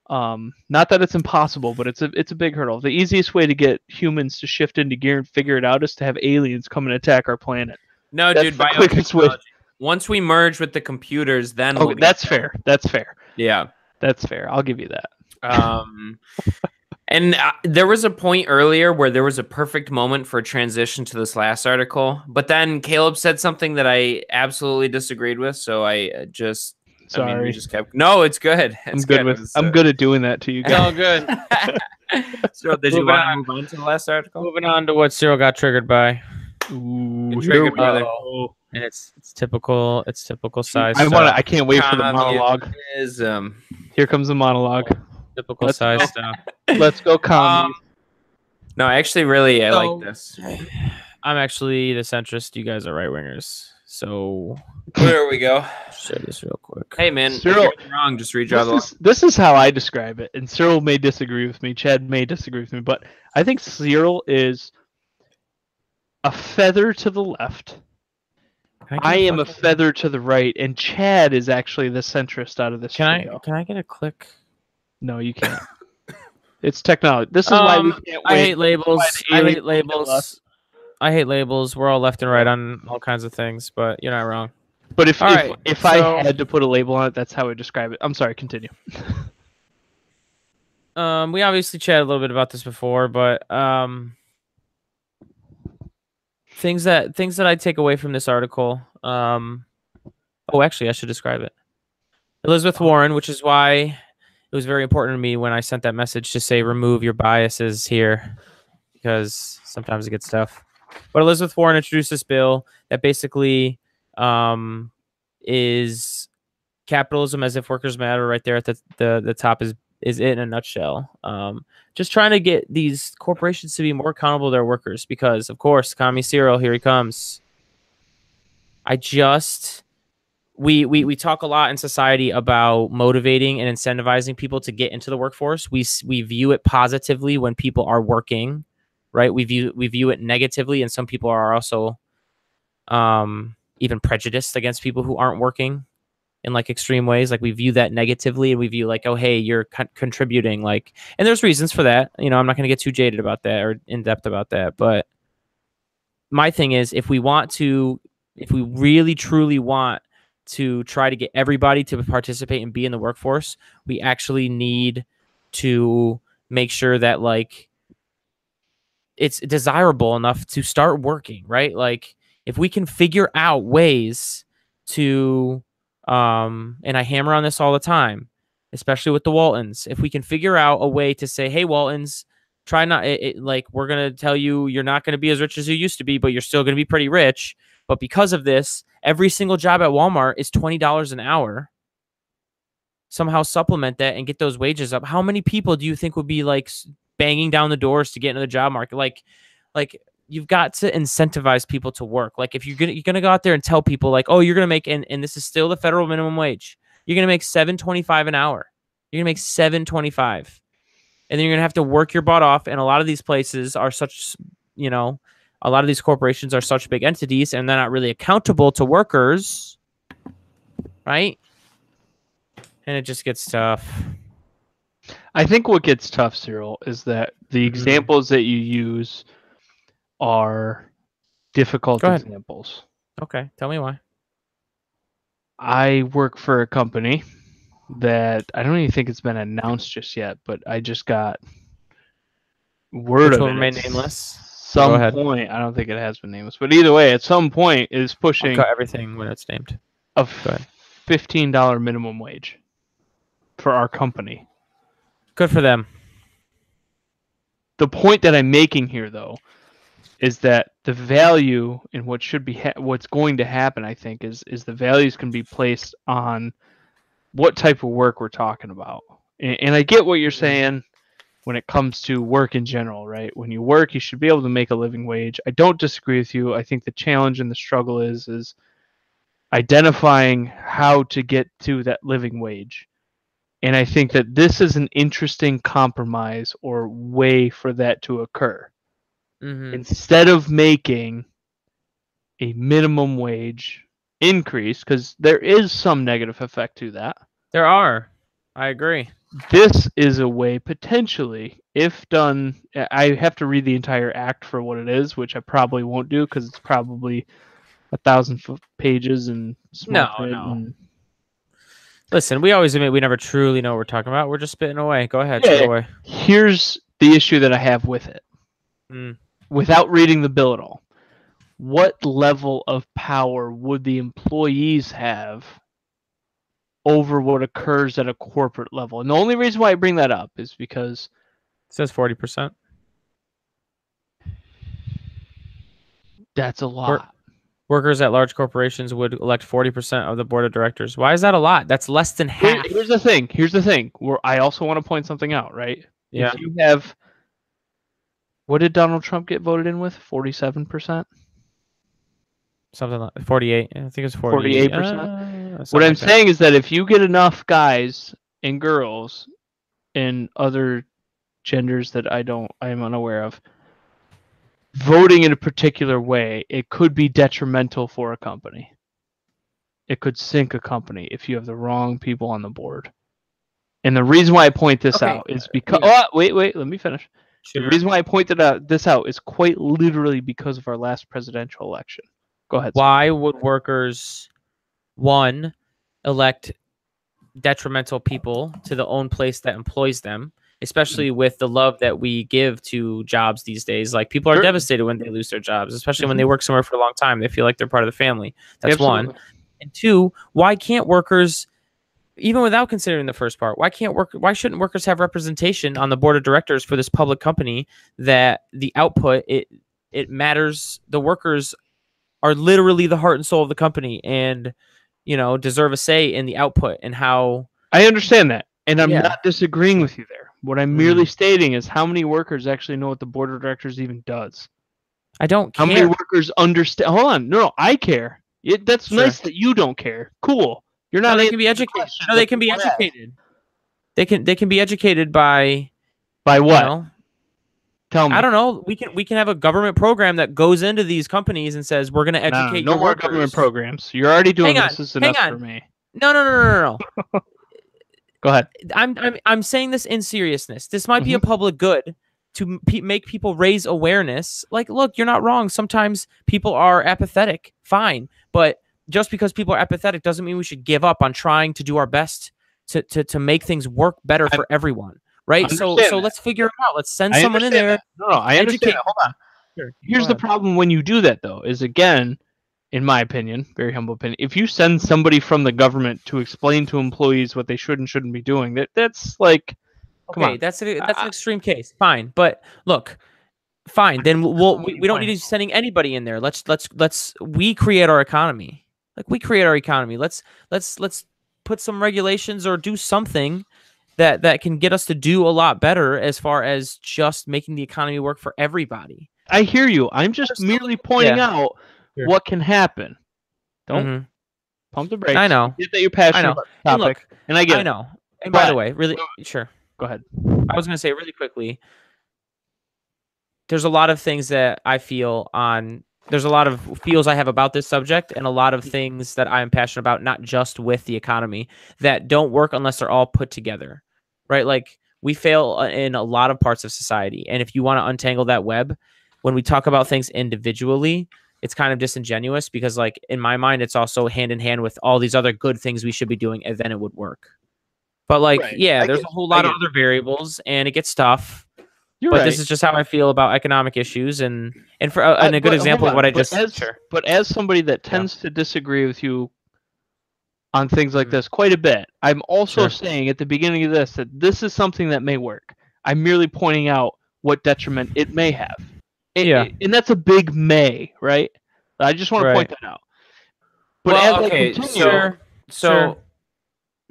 Not that it's impossible, but it's a big hurdle. The easiest way to get humans to shift into gear and figure it out is to have aliens come and attack our planet. No, that's dude, the quickest way. Once we merge with the computers, then that's fair. That's fair. Yeah, that's fair. I'll give you that. And there was a point earlier where there was a perfect moment for a transition to this last article, but then Caleb said something that I absolutely disagreed with, so I just. Sorry. I mean, we just kept. No, it's good. I'm good at doing that to you guys. All good. So, did you want to move on to the last article? Moving on to what Cyril got triggered by. Ooh, triggered, brother. And it's typical. It's typical size. I can't wait for the monologue. Here comes the monologue. Typical size stuff. Let's go, commies. No, actually, really, I like this. I'm actually the centrist. You guys are right wingers. So there we go. Share this real quick. Hey, man, Cyril, if you're wrong, just redraw the line. This is how I describe it, and Cyril may disagree with me. Chad may disagree with me, but I think Cyril is a feather to the left. I am a feather to the right, and Chad is actually the centrist out of this trio. Can I get a click? No, you can't. It's technology. This is why we can't wait. I hate labels. I hate labels. I hate labels. We're all left and right on all kinds of things, but you're not wrong. But if I had to put a label on it, that's how I describe it. I'm sorry, continue. We obviously chatted a little bit about this before, but things that I take away from this article. Actually, I should describe it. Elizabeth Warren, which is why it was very important to me when I sent that message to say remove your biases here, because sometimes it gets tough. But Elizabeth Warren introduced this bill that basically is capitalism as if workers matter. Right there at the top is it in a nutshell. Just trying to get these corporations to be more accountable to their workers, because of course, Commie Cyril, here he comes. We talk a lot in society about motivating and incentivizing people to get into the workforce. We view it positively when people are working, right? We view it negatively, and some people are also even prejudiced against people who aren't working in like extreme ways. Like we view that negatively, and we view like, oh, hey, you're contributing. Like, and there's reasons for that. You know, I'm not going to get too jaded about that or in depth about that. But my thing is, if we really truly want to try to get everybody to participate and be in the workforce, we actually need to make sure that like it's desirable enough to start working, right? Like if we can figure out ways to, and I hammer on this all the time, especially with the Waltons, if we can figure out a way to say, hey, Waltons, try not, like we're going to tell you you're not going to be as rich as you used to be, but you're still going to be pretty rich. But because of this, every single job at Walmart is $20 an hour. Somehow supplement that and get those wages up. How many people do you think would be like banging down the doors to get into the job market? Like you've got to incentivize people to work. Like if you're gonna go out there and tell people like, oh, you're gonna make and this is still the federal minimum wage. You're gonna make $7.25 an hour. You're gonna make $7.25, and then you're gonna have to work your butt off. And a lot of these places are such, a lot of these corporations are such big entities, and they're not really accountable to workers, right? And it just gets tough. I think what gets tough, Cyril, is that the examples that you use are difficult examples. Okay, tell me why. I work for a company that I don't even think it's been announced just yet, but I just got word of it. Remain nameless. Some point, I don't think it has been nameless, but either way, at some point, is pushing cut everything when it's named. A $15 minimum wage for our company. Good for them. The point that I'm making here, though, is that the value in what should be what's going to happen, I think, is the values can be placed on what type of work we're talking about. And I get what you're saying when it comes to work in general, right? When you work, you should be able to make a living wage. I don't disagree with you. I think the challenge and the struggle is identifying how to get to that living wage. And I think that this is an interesting compromise or way for that to occur. Instead of making a minimum wage increase, because there is some negative effect to that. There are. I agree. This is a way potentially, if done, I have to read the entire act for what it is, which I probably won't do because it's probably 1,000 pages and small print. And... Listen, we always admit we never truly know what we're talking about. We're just spitting away. Go ahead, spit away. Here's the issue that I have with it. Without reading the bill at all. What level of power would the employees have over what occurs at a corporate level? And the only reason why I bring that up is because it says 40%. That's a lot. Workers at large corporations would elect 40% of the board of directors. Why is that a lot? That's less than half. Here's the thing. Where I also want to point something out, right? Yeah. If you have, what did Donald Trump get voted in with? 47%? Something like 48. I think it's 48%. What I'm saying is that if you get enough guys and girls and other genders that I am unaware of voting in a particular way, it could be detrimental for a company. It could sink a company if you have the wrong people on the board. And the reason why I point this out is because... Oh, wait, let me finish. Sure. The reason why I pointed this out is quite literally because of our last presidential election. Go ahead. Why would workers, one, elect detrimental people to the own place that employs them, especially with the love that we give to jobs these days? Like, people are devastated when they lose their jobs, especially when they work somewhere for a long time. They feel like they're part of the family. That's one. And two, why can't workers, even without considering the first part, why shouldn't workers have representation on the board of directors for this public company that the output, it matters? The workers are literally the heart and soul of the company and, deserve a say in the output and how... I understand that. And I'm not disagreeing with you there. What I'm merely stating is how many workers actually know what the board of directors even does. I don't care. How many workers understand? Hold on. No, I care. That's nice that you don't care. Cool. You're not... No, they can be educated. No, they can be educated. They can be educated by... By what? Tell me. I don't know. We can have a government program that goes into these companies and says, we're going to educate no more government programs. You're already doing this. This is enough for me. No. Go ahead. I'm saying this in seriousness. This might be a public good to make people raise awareness. Like, look, you're not wrong. Sometimes people are apathetic. Fine. But just because people are apathetic doesn't mean we should give up on trying to do our best to make things work better for everyone. Right? So let's figure it out. Let's send someone in there. No, I understand. Hold on. Sure. Here's the problem when you do that, though, is, again, in my opinion, very humble opinion, if you send somebody from the government to explain to employees what they should and shouldn't be doing, that's like, come on. That's an extreme case. Fine, but look, fine. Then we don't need to be sending anybody in there. We create our economy. Like, we create our economy. Let's put some regulations or do something that can get us to do a lot better as far as just making the economy work for everybody. I hear you. I'm just merely pointing out what can happen. Don't pump the brakes. I know. Get that you're passionate about the topic, and I get it. I know. And by the way, really, sure. Go ahead. I was going to say really quickly, there's a lot of things that I feel on, there's a lot of feels I have about this subject and a lot of things that I'm passionate about, not just with the economy, that don't work unless they're all put together, right? Like we fail in a lot of parts of society. And if you want to untangle that web, when we talk about things individually, it's kind of disingenuous because like in my mind, it's also hand in hand with all these other good things we should be doing and then it would work. But like, yeah, there's a whole lot of other variables and it gets tough. But this is just how I feel about economic issues, and for and a good example of what I just said. But as somebody that tends to disagree with you on things like this quite a bit, I'm also saying at the beginning of this that this is something that may work. I'm merely pointing out what detriment it may have. And that's a big may, right? I just want to point that out. But well, okay,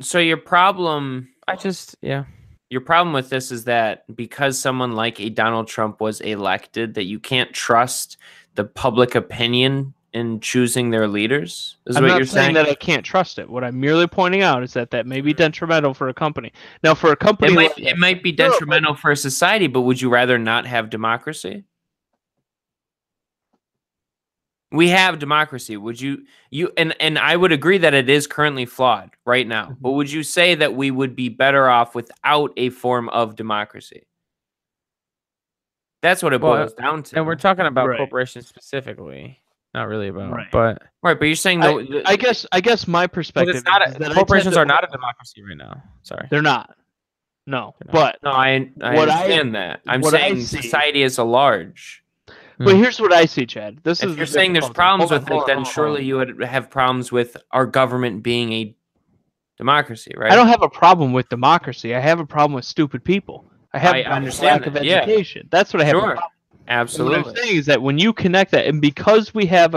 so your problem, your problem with this is that because someone like a Donald Trump was elected, that you can't trust the public opinion in choosing their leaders? Is I'm what not you're saying? that I can't trust it. What I'm merely pointing out is that may be detrimental for a company. Now, for a company, it might be detrimental for a society, but would you rather not have democracy? We have democracy. Would you and I would agree that it is currently flawed right now. But would you say that we would be better off without a form of democracy? That's what it boils down to. And we're talking about corporations specifically, not really about. But you're saying I guess my perspective is that corporations are not a democracy right now. Sorry, they're not. No, but I understand that. I'm saying society as a large. But here's what I see, Chad. If you're saying there's problems with it, then surely you would have problems with our government being a democracy, right? I don't have a problem with democracy. I have a problem with stupid people. I have a lack of education. That's what I have a problem. Absolutely. And what I'm saying is that when you connect that, and because we have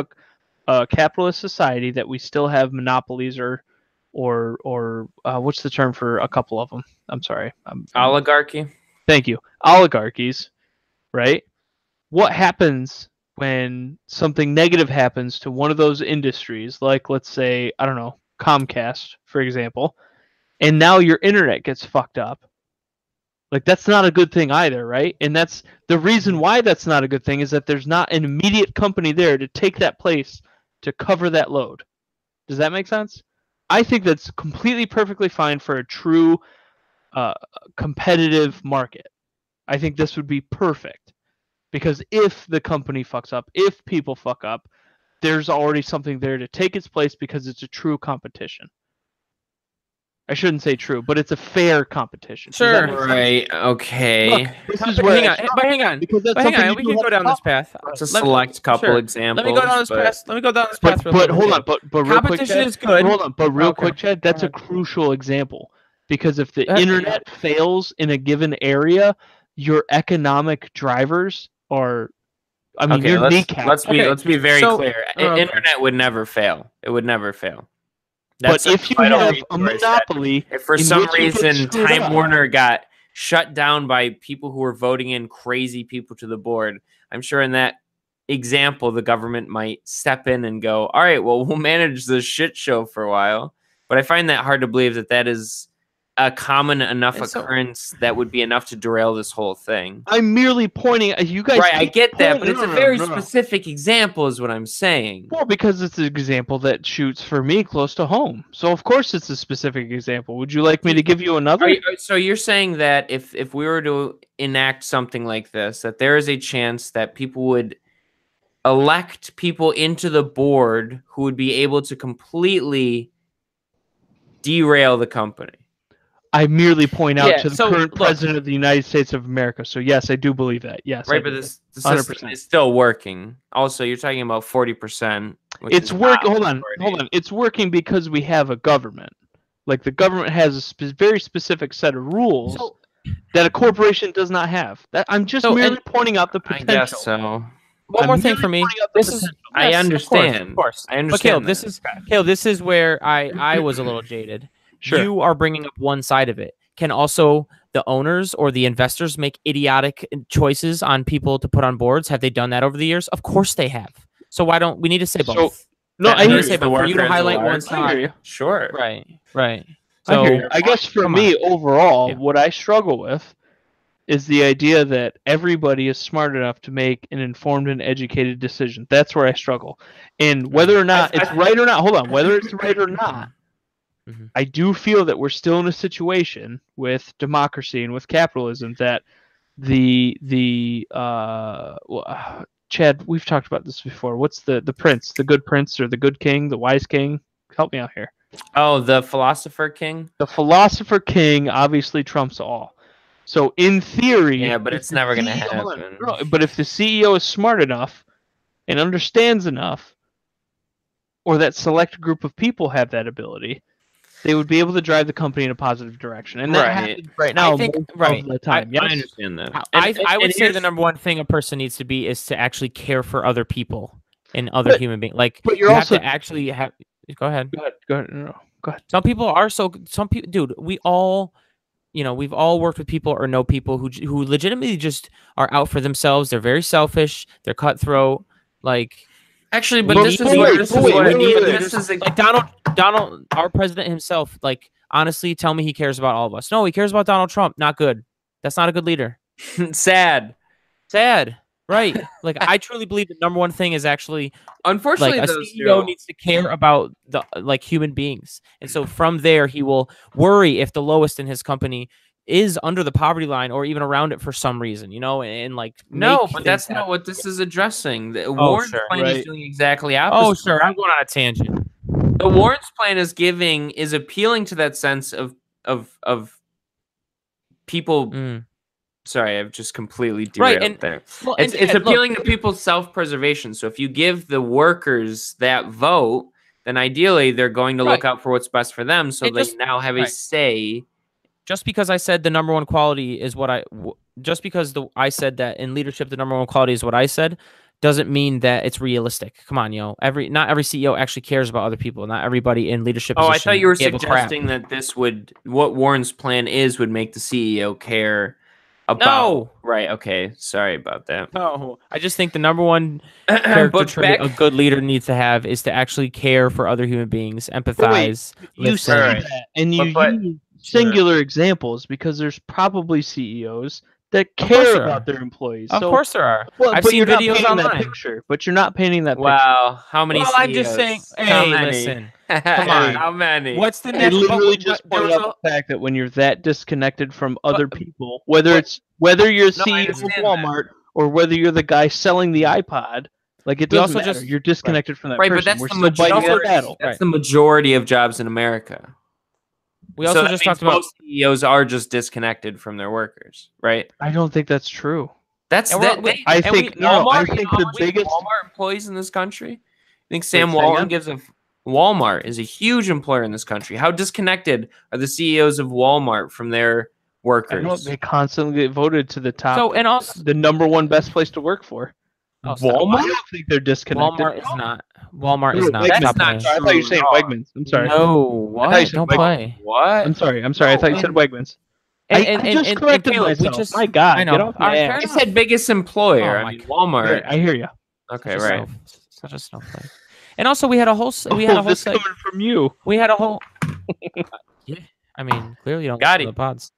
a capitalist society, that we still have monopolies or what's the term for a couple of them? I'm sorry. Oligarchy. Thank you. Oligarchies, right? What happens when something negative happens to one of those industries, like let's say, I don't know, Comcast, for example, and now your internet gets fucked up? Like that's not a good thing either, right? And that's the reason why that's not a good thing is that there's not an immediate company there to take that place to cover that load. Does that make sense? I think that's completely perfectly fine for a true competitive market. I think this would be perfect. Because if the company fucks up, if people fuck up, there's already something there to take its place because it's a true competition. I shouldn't say true, but it's a fair competition. Sure. Right. Okay. Look, this is where hang on. We can go down this path. It's a select couple examples. Let me go down this path. But hold on. But real competition quick, Chad, is good. Hold on. But real quick, Chad, that's a crucial example. Because if the internet fails in a given area, your economic drivers are, I mean, your kneecap. Let's be very clear. Internet would never fail. It would never fail. But if you have a monopoly, if for some reason Time Warner got shut down by people who were voting in crazy people to the board, I'm sure in that example the government might step in and go, all right, well, we'll manage this shit show for a while. But I find that hard to believe that is a common enough occurrence that would be enough to derail this whole thing. I'm merely pointing. You guys, right? I get that, but it's a very specific example, is what I'm saying. Well, because it's an example that shoots for me close to home, so of course it's a specific example. Would you like me to give you another? So you're saying that if we were to enact something like this, that there is a chance that people would elect people into the board who would be able to completely derail the company. I merely point out to the current president of the United States of America. So yes, I do believe that. Yes, right. But the system is still working. Also, you're talking about 40%. It's working. Hold on. It's working because we have a government. Like the government has a very specific set of rules that a corporation does not have. That I'm just merely pointing out the potential. I guess so. One more thing for me. I understand. Of course. I understand. But Caleb, this is where I was a little jaded. Sure. You are bringing up one side of it. can also the owners or the investors make idiotic choices on people to put on boards? Have they done that over the years? Of course they have. So why don't we need to say both? No, I hear say you. both. For you to highlight one I hear you. side. Sure. Right. I hear So you. I guess for me overall, what I struggle with is the idea that everybody is smart enough to make an informed and educated decision. That's where I struggle. And whether or not it's right or not, hold on, whether it's right or not, I do feel that we're still in a situation with democracy and with capitalism that Chad, we've talked about this before. What's the prince, the good prince or the good king, the wise king? Help me out here. Oh, the philosopher king? The philosopher king obviously trumps all. So in theory, yeah, but it's never going to happen. But if the CEO is smart enough and understands enough, or that select group of people have that ability, they would be able to drive the company in a positive direction. And that happens right now. I think most of the time. I understand that. I would say the number one thing a person needs to be is to actually care for other people and other human beings. Like, but you also have to actually have. Go ahead. Go ahead. No, go ahead. Some people are some people, dude. We all. We've all worked with people or know people who legitimately just are out for themselves. They're very selfish. They're cutthroat. Like, actually, but this is like Donald, our president himself. Like, honestly, tell me he cares about all of us. No, he cares about Donald Trump. Not good. That's not a good leader. Sad. Right. Like, I truly believe the number one thing is actually, unfortunately, like, a CEO needs to care about the human beings, and so from there he will worry if the lowest in his company is under the poverty line or even around it for some reason, and like but that's not what this is addressing. The Warren's plan is doing exactly opposite. Oh, sure, I'm going on a tangent. The Warren's plan is appealing to that sense of people. Sorry, I've just completely derailed there. Well, it's appealing to people's self-preservation. So if you give the workers that vote, then ideally they're going to look out for what's best for them. So they now have a say. Just because I said the number one quality is what I said that in leadership the number one quality is what I said, doesn't mean that it's realistic. Come on, not every CEO actually cares about other people. Not everybody in leadership. Oh, I thought you were suggesting that what Warren's plan would make the CEO care about. No. Right, okay. Sorry about that. No. I just think the number one character trait a good leader needs to have is to actually care for other human beings, empathize. You say that, and you use singular examples because there's probably CEOs that care about their employees. Of course there are. Well, I've seen videos online. That picture, but you're not painting that picture. Wow, how many CEOs? I'm just saying, listen. Come on. How many? What's the I next? literally just pointed out the fact that when you're that disconnected from other people, whether you're CEO of Walmart or whether you're the guy selling the iPod, like it doesn't matter. You're disconnected from that person. But that's That's the majority of jobs in America. We also just talked about most CEOs are just disconnected from their workers, right? I don't think that's true. I think the biggest Walmart employees in this country. I think Sam Walton Walmart is a huge employer in this country. How disconnected are the CEOs of Walmart from their workers? They constantly get voted to the top. So, and also the number one best place to work for. Walmart? I don't think they're disconnected. Walmart is not. That's not true. I thought you were saying Wegmans. I'm sorry. No, what? Don't play. What? I'm sorry. I thought you said Wegmans. I just corrected myself. My God, I know. get off my ass. I said biggest employer. I mean, Walmart. I hear you. Okay, right. Such a snowflake. And also, we had a whole. This coming from you. We had a whole. Yeah, I mean, clearly you don't got the pods.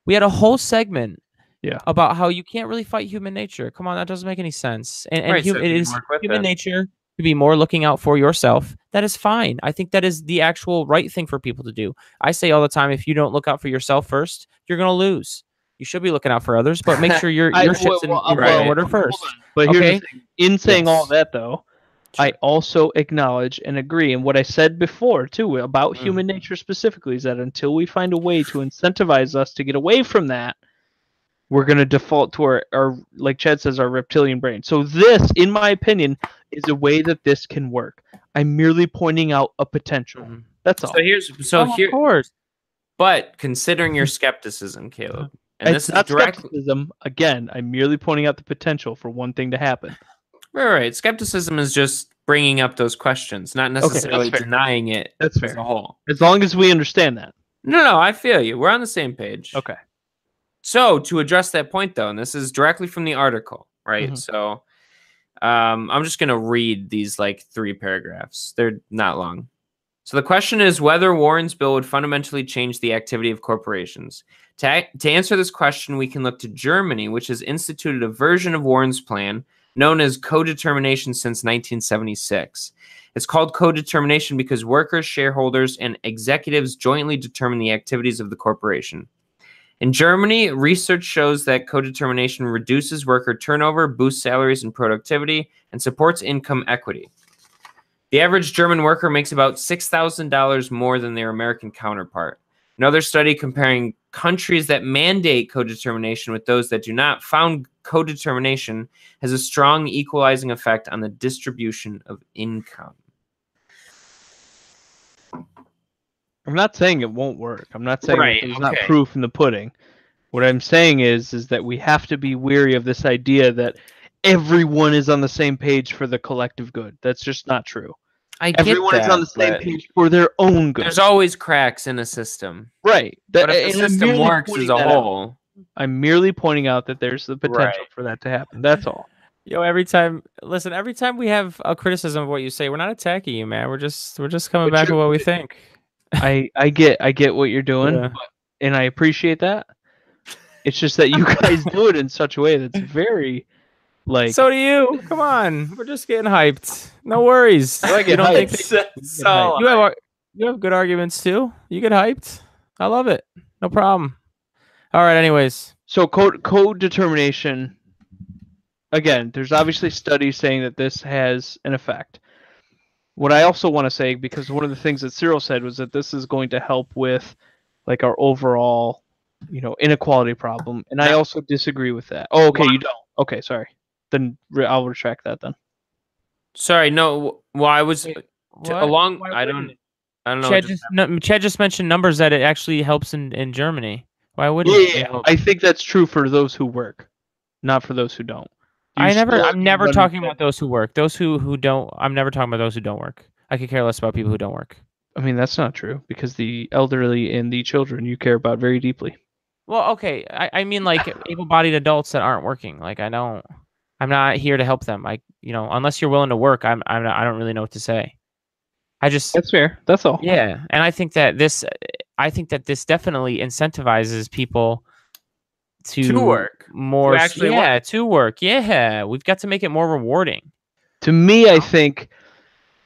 We had a whole segment. Yeah. About how you can't really fight human nature. Come on, that doesn't make any sense. And it is human nature to be more looking out for yourself. That is fine. I think that is the actual right thing for people to do. I say all the time, if you don't look out for yourself first, you're going to lose. You should be looking out for others, but make sure your ship's in order first. But here's the thing. In saying all that, though, I also acknowledge and agree. And what I said before, too, about human nature specifically, is that until we find a way to incentivize us to get away from that, we're going to default to our, like Chad says, our reptilian brain. So this, in my opinion, is a way that this can work. I'm merely pointing out a potential. That's all. Of course. But considering your skepticism, Caleb, and it's not skepticism. Again, I'm merely pointing out the potential for one thing to happen. Right. Skepticism is just bringing up those questions, not necessarily denying it. That's fair. As a whole. As long as we understand that. No, I feel you. We're on the same page. Okay. So to address that point, though, and this is directly from the article, right? Mhm. So I'm just going to read these like 3 paragraphs. They're not long. So the question is whether Warren's bill would fundamentally change the activity of corporations. To answer this question, we can look to Germany, which has instituted a version of Warren's plan known as co-determination since 1976. It's called co-determination because workers, shareholders, and executives jointly determine the activities of the corporation. In Germany, research shows that co-determination reduces worker turnover, boosts salaries and productivity, and supports income equity. The average German worker makes about $6,000 more than their American counterpart. Another study comparing countries that mandate co-determination with those that do not found co-determination has a strong equalizing effect on the distribution of income. I'm not saying it won't work. I'm not saying Right, that there's not proof in the pudding. What I'm saying is that we have to be weary of this idea that everyone is on the same page for the collective good. That's just not true. Everyone is on the same page for their own good. There's always cracks in a system. Right. But if the system works as a whole. I'm merely pointing out that there's the potential for that to happen. That's all. Yo, every time we have a criticism of what you say, we're not attacking you, man. We're just coming back to what we think. I get what you're doing, and I appreciate that. It's just that you guys do it in such a way that's very, like. So do you. Come on, we're just getting hyped. No worries. You don't think so? You have good arguments too. You get hyped. I love it. No problem. All right. Anyways, so co-determination. Again, there's obviously studies saying that this has an effect. What I also want to say, because one of the things that Cyril said was that this is going to help with, like, our overall, inequality problem, and I also disagree with that. Oh, okay, you don't. Okay, sorry. Then I'll retract that then. Sorry, no. Well, I was along. I don't know. Chad just mentioned numbers that it actually helps in Germany. Why wouldn't it? Yeah, I think that's true for those who work, not for those who don't. I'm never talking about those who work. Those who don't. I'm never talking about those who don't work. I could care less about people who don't work. I mean, that's not true, because the elderly and the children you care about very deeply. Well, okay. I mean, like, able-bodied adults that aren't working. Like, I'm not here to help them. Unless you're willing to work, I don't really know what to say. That's fair. That's all. Yeah, and I think that this definitely incentivizes people to work more. To work. Yeah, we've got to make it more rewarding. To me, I think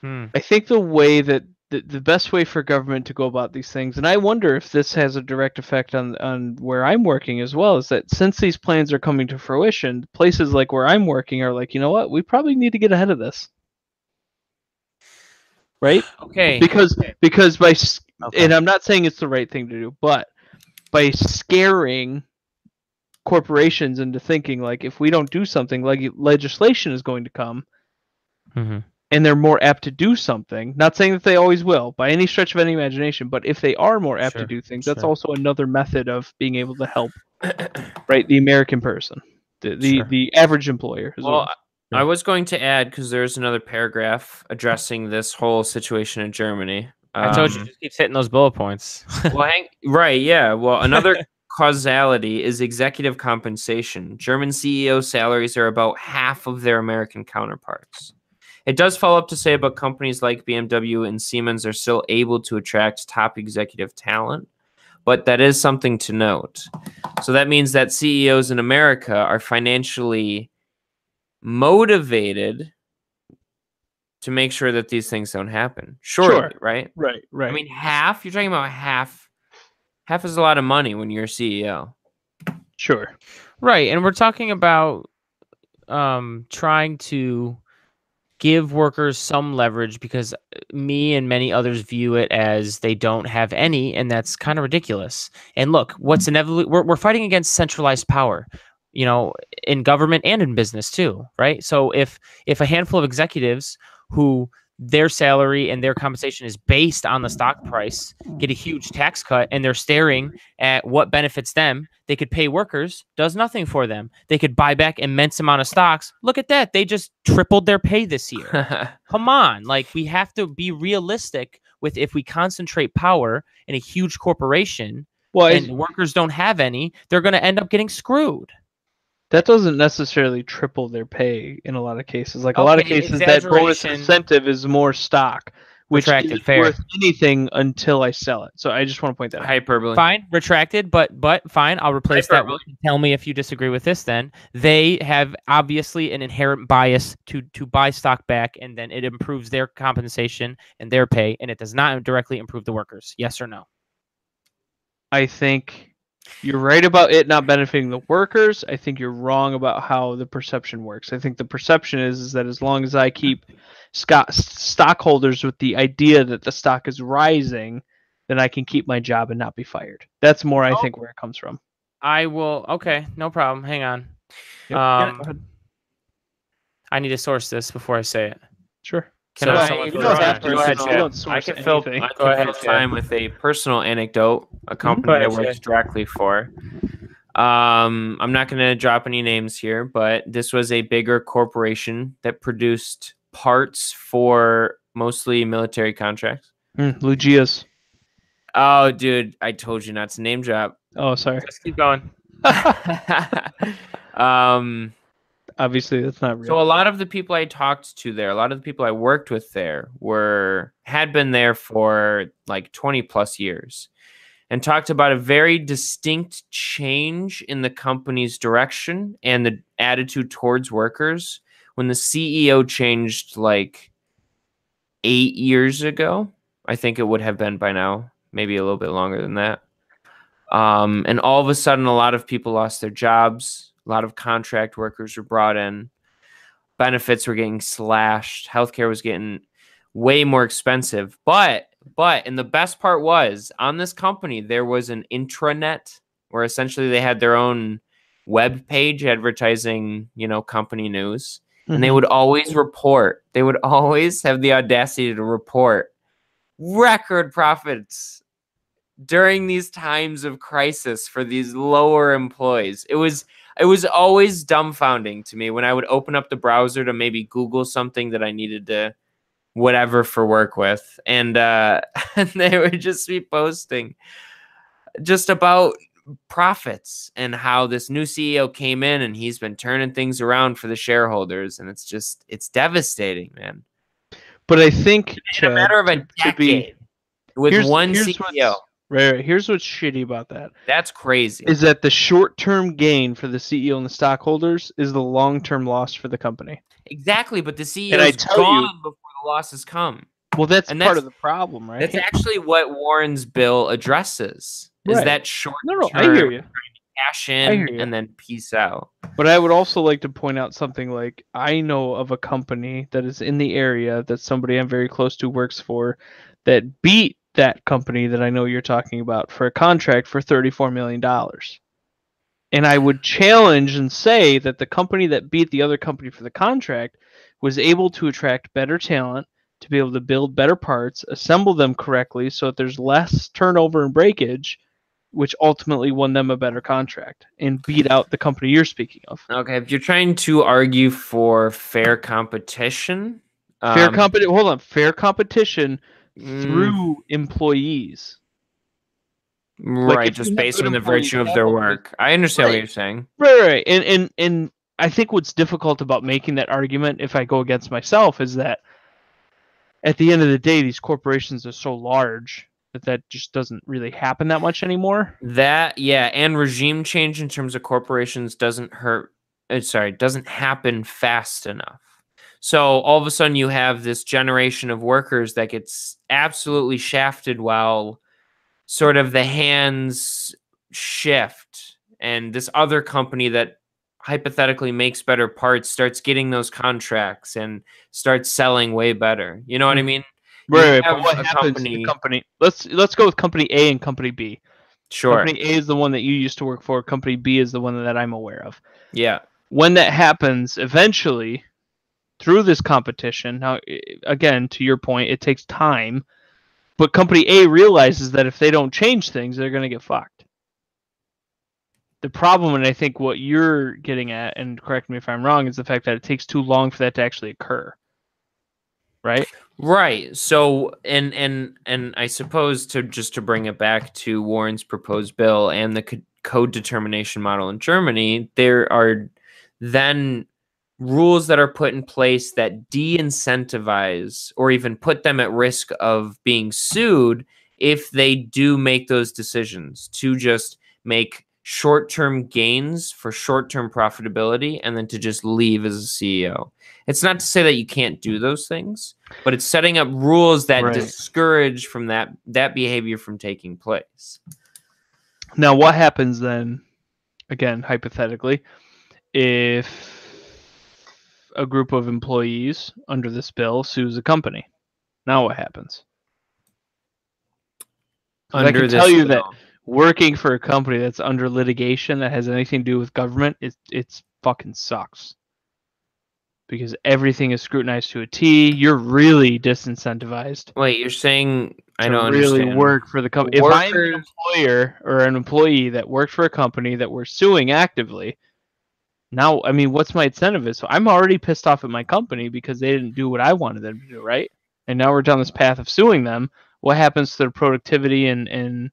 the way that the best way for government to go about these things, and I wonder if this has a direct effect on where I'm working as well, is that since these plans are coming to fruition, places like where I'm working are like, you know what, we probably need to get ahead of this. Right? Okay. Because and I'm not saying it's the right thing to do, but by scaring corporations into thinking, like, if we don't do something, like, legislation is going to come, and they're more apt to do something. Not saying that they always will, by any stretch of any imagination, but if they are more apt to do things, that's also another method of being able to help, right, the American person, the average employer as well. I was going to add, because there's another paragraph addressing this whole situation in Germany. I told you, just keep hitting those bullet points. Right, yeah. Well, another causality is executive compensation. German CEO salaries are about half of their American counterparts. It does follow up to say about companies like BMW and Siemens are still able to attract top executive talent, but that is something to note. So that means that CEOs in America are financially motivated to make sure that these things don't happen. Sure. Right? Right. I mean, half, you're talking about half. Half is a lot of money when you're a CEO. Sure. Right. And we're talking about trying to give workers some leverage, because me and many others view it as they don't have any, and that's kind of ridiculous. And look, what's inevitably, we're fighting against centralized power, in government and in business too, right? So if a handful of executives who their salary and their compensation is based on the stock price get a huge tax cut, and they're staring at what benefits them, they could pay workers, does nothing for them. They could buy back immense amount of stocks. Look at that. They just tripled their pay this year. Come on. Like, we have to be realistic with if we concentrate power in a huge corporation Well, and workers don't have any, they're going to end up getting screwed. that doesn't necessarily triple their pay in a lot of cases. Like a lot of cases, that bonus incentive is more stock, which isn't worth anything until I sell it. So I just want to point that out. Hyperbole. Fine, retracted, but fine. I'll replace that with, tell me if you disagree with this then. They have obviously an inherent bias to buy stock back, and then it improves their compensation and their pay, and it does not directly improve the workers. Yes or no? I think you're right about it not benefiting the workers. I think you're wrong about how the perception works. I think the perception is that as long as I keep stockholders with the idea that the stock is rising, then I can keep my job and not be fired. That's more, I think, where it comes from. I will. Okay, no problem. Hang on. Yep. I need to source this before I say it. Sure. Can I can fill time with a personal anecdote, a company I worked directly for. I'm not going to drop any names here, but this was a bigger corporation that produced parts for mostly military contracts. Lugia's. Oh, dude, I told you not to name drop. Oh, sorry. Just keep going. Obviously, that's not real. So a lot of the people I talked to there, a lot of the people I worked with there had been there for like 20 plus years and talked about a very distinct change in the company's direction and the attitude towards workers when the CEO changed like 8 years ago. I think it would have been by now, maybe a little bit longer than that. And all of a sudden, a lot of people lost their jobs. A lot of contract workers were brought in. Benefits were getting slashed. Healthcare was getting way more expensive. But, and the best part was, on this company, there was an intranet where essentially they had their own web page advertising, company news. And they would always report. They would always have the audacity to report record profits during these times of crisis for these lower employees. It was always dumbfounding to me when I would open up the browser to maybe Google something that I needed to whatever for work with. And they would just be posting just about profits and how this new CEO came in and he's been turning things around for the shareholders. And it's devastating, man. But I think in a matter of a decade with one CEO. Right. Here's what's shitty about that. That's crazy. Is that the short-term gain for the CEO and the stockholders is the long-term loss for the company. Exactly, but the CEO is gone before the losses come. Well, that's part of the problem, right? That's actually what Warren's bill addresses. Is that short-term? No, I hear you. Cash in and then peace out. But I would also like to point out something like I know of a company that is in the area that somebody I'm very close to works for that beat that company that I know you're talking about for a contract for $34 million. And I would challenge and say that the company that beat the other company for the contract was able to attract better talent, to be able to build better parts, assemble them correctly so that there's less turnover and breakage, which ultimately won them a better contract and beat out the company you're speaking of. Okay, if you're trying to argue for fair competition... fair competition through employees. Right, like just based on the virtue of their work. I understand what you're saying. Right. And I think what's difficult about making that argument, if I go against myself, is that at the end of the day, these corporations are so large that just doesn't really happen that much anymore. And regime change in terms of corporations doesn't happen fast enough. So all of a sudden you have this generation of workers that gets absolutely shafted while sort of the hands shift, and this other company that hypothetically makes better parts starts getting those contracts and starts selling way better. You know what I mean? Right. But what happens to the company? Let's go with company A and company B. Sure. Company A is the one that you used to work for. Company B is the one that I'm aware of. Yeah. When that happens, eventually, through this competition, now, again, to your point, it takes time, but company A realizes that if they don't change things, they're going to get fucked. The problem, and I think what you're getting at, and correct me if I'm wrong, is the fact that it takes too long for that to actually occur. right? Right. So, and I suppose to bring it back to Warren's proposed bill and the code determination model in Germany, there are then rules that are put in place that de-incentivize or even put them at risk of being sued if they do make those decisions to just make short-term gains for short-term profitability and then to just leave as a CEO. It's not to say that you can't do those things, but it's setting up rules that discourage from that behavior from taking place. Now, what happens then, again, hypothetically, if a group of employees under this bill sues a company? Now what happens? I can tell you that working for a company that's under litigation that has anything to do with government, it's fucking sucks. Because everything is scrutinized to a T. You're really disincentivized. Wait, you're saying I don't really understand. Work for the company. If I'm an employer or an employee that worked for a company that we're suing actively, now, I mean, what's my incentive is? So I'm already pissed off at my company because they didn't do what I wanted them to do, right? And now we're down this path of suing them. What happens to their productivity and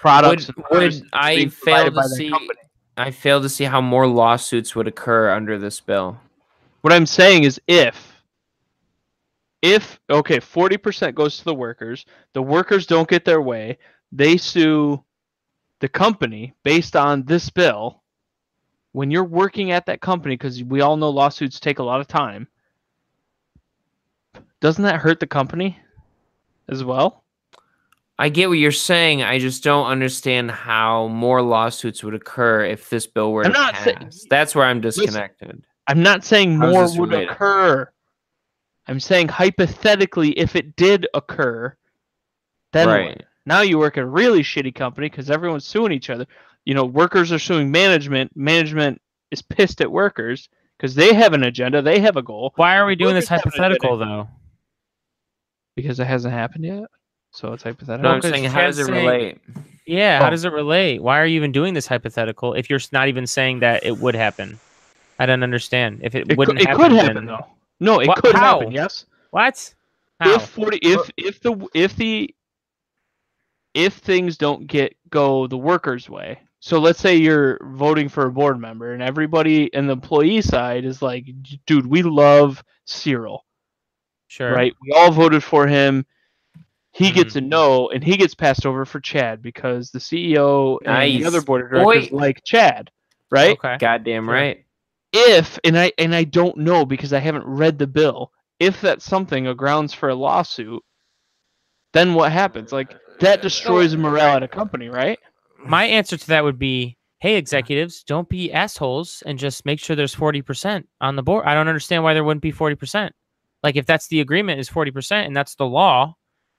products? I fail to see how more lawsuits would occur under this bill. What I'm saying is if 40% goes to the workers don't get their way, they sue the company based on this bill. When you're working at that company, because we all know lawsuits take a lot of time, doesn't that hurt the company as well? I get what you're saying. I just don't understand how more lawsuits would occur if this bill were to pass. That's where I'm disconnected. Listen, I'm not saying more would occur. I'm saying hypothetically, if it did occur, then what? Now you work at a really shitty company because everyone's suing each other. You know, workers are suing management. Management is pissed at workers because they have an agenda. They have a goal. Why are we doing this hypothetical, though? Because it hasn't happened yet. So it's hypothetical. No, I'm saying, how does it relate? Yeah, how does it relate? Why are you even doing this hypothetical if you're not even saying that it would happen? I don't understand. If it wouldn't happen, it could happen though. No, it could happen. Yes. What? How? If things don't go the workers' way. So let's say you're voting for a board member and everybody in the employee side is like, dude, we love Cyril. Sure. Right? We all voted for him. He gets a no, and he gets passed over for Chad because the CEO and the other board of directors like Chad. Right? Okay. Goddamn right. If, and I don't know because I haven't read the bill, if that's something, a grounds for a lawsuit, then what happens? Like, that destroys the morale at a company, right? My answer to that would be, hey, executives, don't be assholes and just make sure there's 40% on the board. I don't understand why there wouldn't be 40%. Like, if that's the agreement is 40% and that's the law,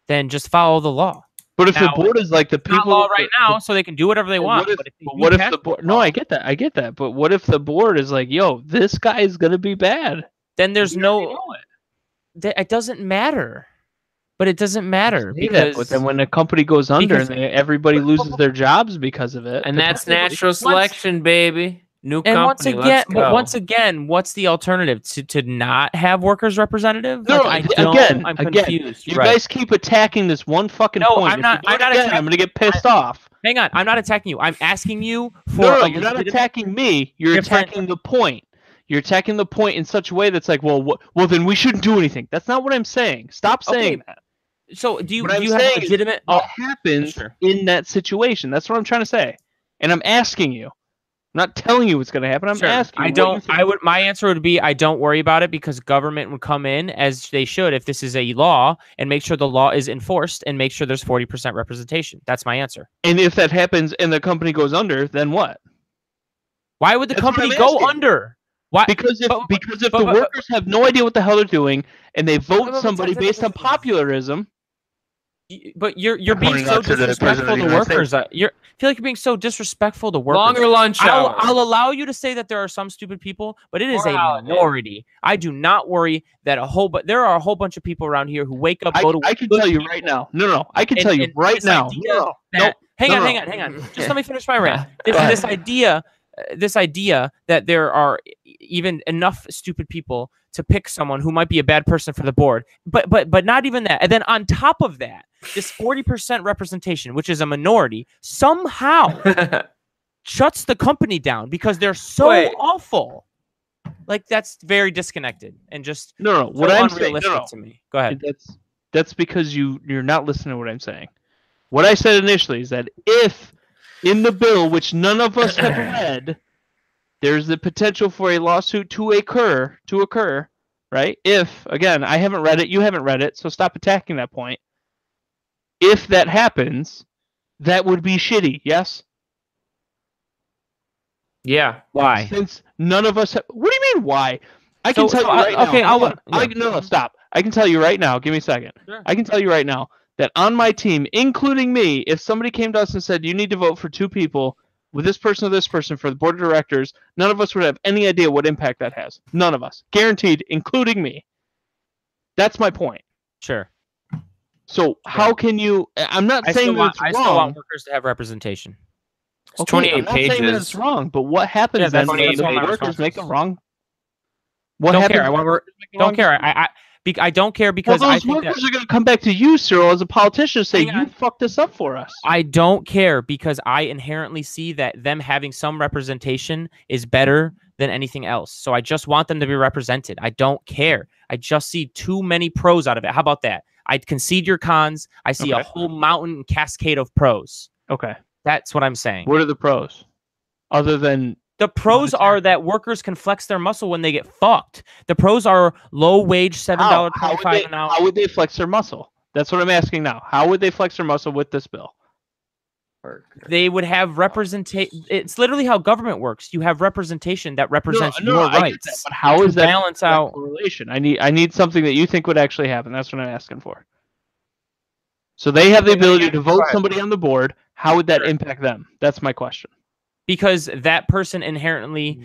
then just follow the law. But if the board is like the people... Not law right now, so they can do whatever they want. What if the board... No, I get that. But what if the board is like, yo, this guy is going to be bad? Then there's no... It doesn't matter. But it doesn't matter because... But then when a company goes under and everybody loses their jobs because of it... And that's natural selection, baby. New company, once again, what's the alternative? To not have workers representative? No, I'm confused. You guys keep attacking this one fucking point. I'm not I'm going to get pissed off. Hang on, I'm not attacking you. I'm asking you for... No, you're not attacking me. You're attacking the point. You're attacking the point in such a way that's like, well, then we shouldn't do anything. That's not what I'm saying. Stop saying that. So do you have legitimate... What happens in that situation? That's what I'm trying to say. And I'm asking you. I'm not telling you what's going to happen. I'm asking you. My answer would be, I don't worry about it because government would come in as they should if this is a law and make sure the law is enforced and make sure there's 40% representation. That's my answer. And if that happens and the company goes under, then what? Why would the company go under? Why? Because if the workers have no idea what the hell they're doing and they vote somebody based on popularism. But you're being so disrespectful to workers. I feel like you're being so disrespectful to workers. Longer lunch hours. I'll allow you to say that there are some stupid people, but it is a minority. I do not worry that there are a whole bunch of people around here who wake up, go to work. I can tell you right now. No. I can tell you right now. Hang on. Just let me finish my rant. This idea that there are even enough stupid people to pick someone who might be a bad person for the board. But not even that. And then on top of that, this 40% representation, which is a minority, somehow shuts the company down because they're so awful. Like, that's very disconnected and just no. What I'm saying, to me. Go ahead. That's because you're not listening to what I'm saying. What I said initially is that if in the bill, which none of us have read, there's the potential for a lawsuit to occur, right? If, again, I haven't read it, you haven't read it, so stop attacking that point. If that happens, that would be shitty, yes? Yeah. Why? Since none of us have... What do you mean, why? I can tell you right now... Okay, no, stop. I can tell you right now, give me a second. Sure. I can tell you right now that on my team, including me, if somebody came to us and said, you need to vote for 2 people with this person or this person for the board of directors, none of us would have any idea what impact that has. None of us. Guaranteed, including me. That's my point. Sure. So how can you... I'm not saying that it's wrong. I still want workers to have representation. It's 28 pages. I'm not saying that it's wrong, but what happens then when the workers make it wrong? What don't happens? Care. Don't care. I don't care because those workers are going to come back to you, Cyril, as a politician, and say, you fucked this up for us. I don't care because I inherently see that them having some representation is better than anything else. So I just want them to be represented. I don't care. I just see too many pros out of it. How about that? I'd concede your cons. I see a whole mountain and cascade of pros. Okay. That's what I'm saying. What are the pros? Other than... The pros are that workers can flex their muscle when they get fucked. The pros are low wage, $7.25 an hour. How would they flex their muscle? That's what I'm asking now. How would they flex their muscle with this bill? They would have representation. It's literally how government works. You have representation that represents your rights. That, but how is that balance out correlation? I need something that you think would actually happen. That's what I'm asking for. So they have the ability to vote somebody on the board. How would that impact them? That's my question. Because that person inherently,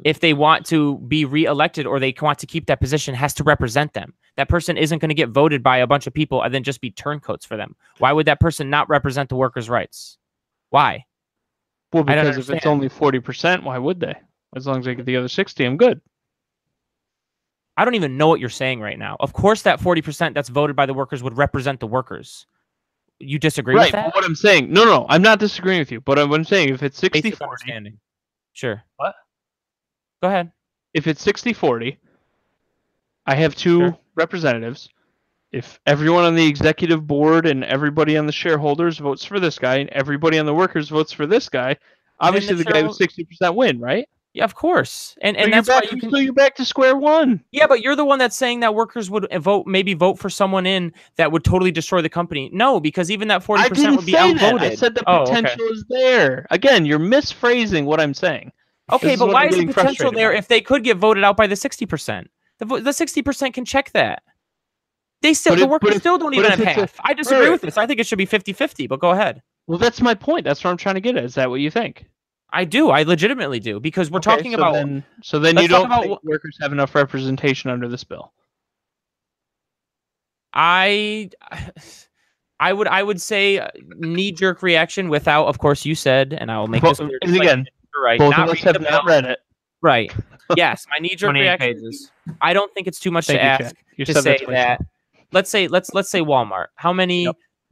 if they want to be reelected or they want to keep that position, has to represent them. That person isn't going to get voted by a bunch of people and then just be turncoats for them. Why would that person not represent the workers' rights? Why? Well, because if it's only 40%, why would they? As long as they get the other 60, I'm good. I don't even know what you're saying right now. Of course, that 40% that's voted by the workers would represent the workers. You disagree with that? Right, but what I'm saying... No, I'm not disagreeing with you. But what I'm saying, if it's 60-40... Sure. What? Go ahead. If it's 60-40, I have 2 representatives. If everyone on the executive board and everybody on the shareholders votes for this guy and everybody on the workers votes for this guy, obviously the guy with 60% win, right? Yeah, of course. And so that's why you can... So you're back to square one. Yeah, but you're the one that's saying that workers would vote for someone in that would totally destroy the company. No, because even that 40% would be outvoted. I said the potential is there. Again, you're misphrasing what I'm saying. Okay, but why is the potential there if they could get voted out by the 60%? The 60% can check that. The workers still don't even have half. I disagree with this. I think it should be 50-50, but go ahead. Well, that's my point. That's what I'm trying to get at. Is that what you think? I do. I legitimately do, because we're talking about... So then you don't think workers have enough representation under this bill? I would say knee-jerk reaction without, of course, you said, and I will make this clear. Again, right. Both of us have not read it. Right. Yes, my knee-jerk reaction. I don't think it's too much to ask to say that. Let's say Walmart. How many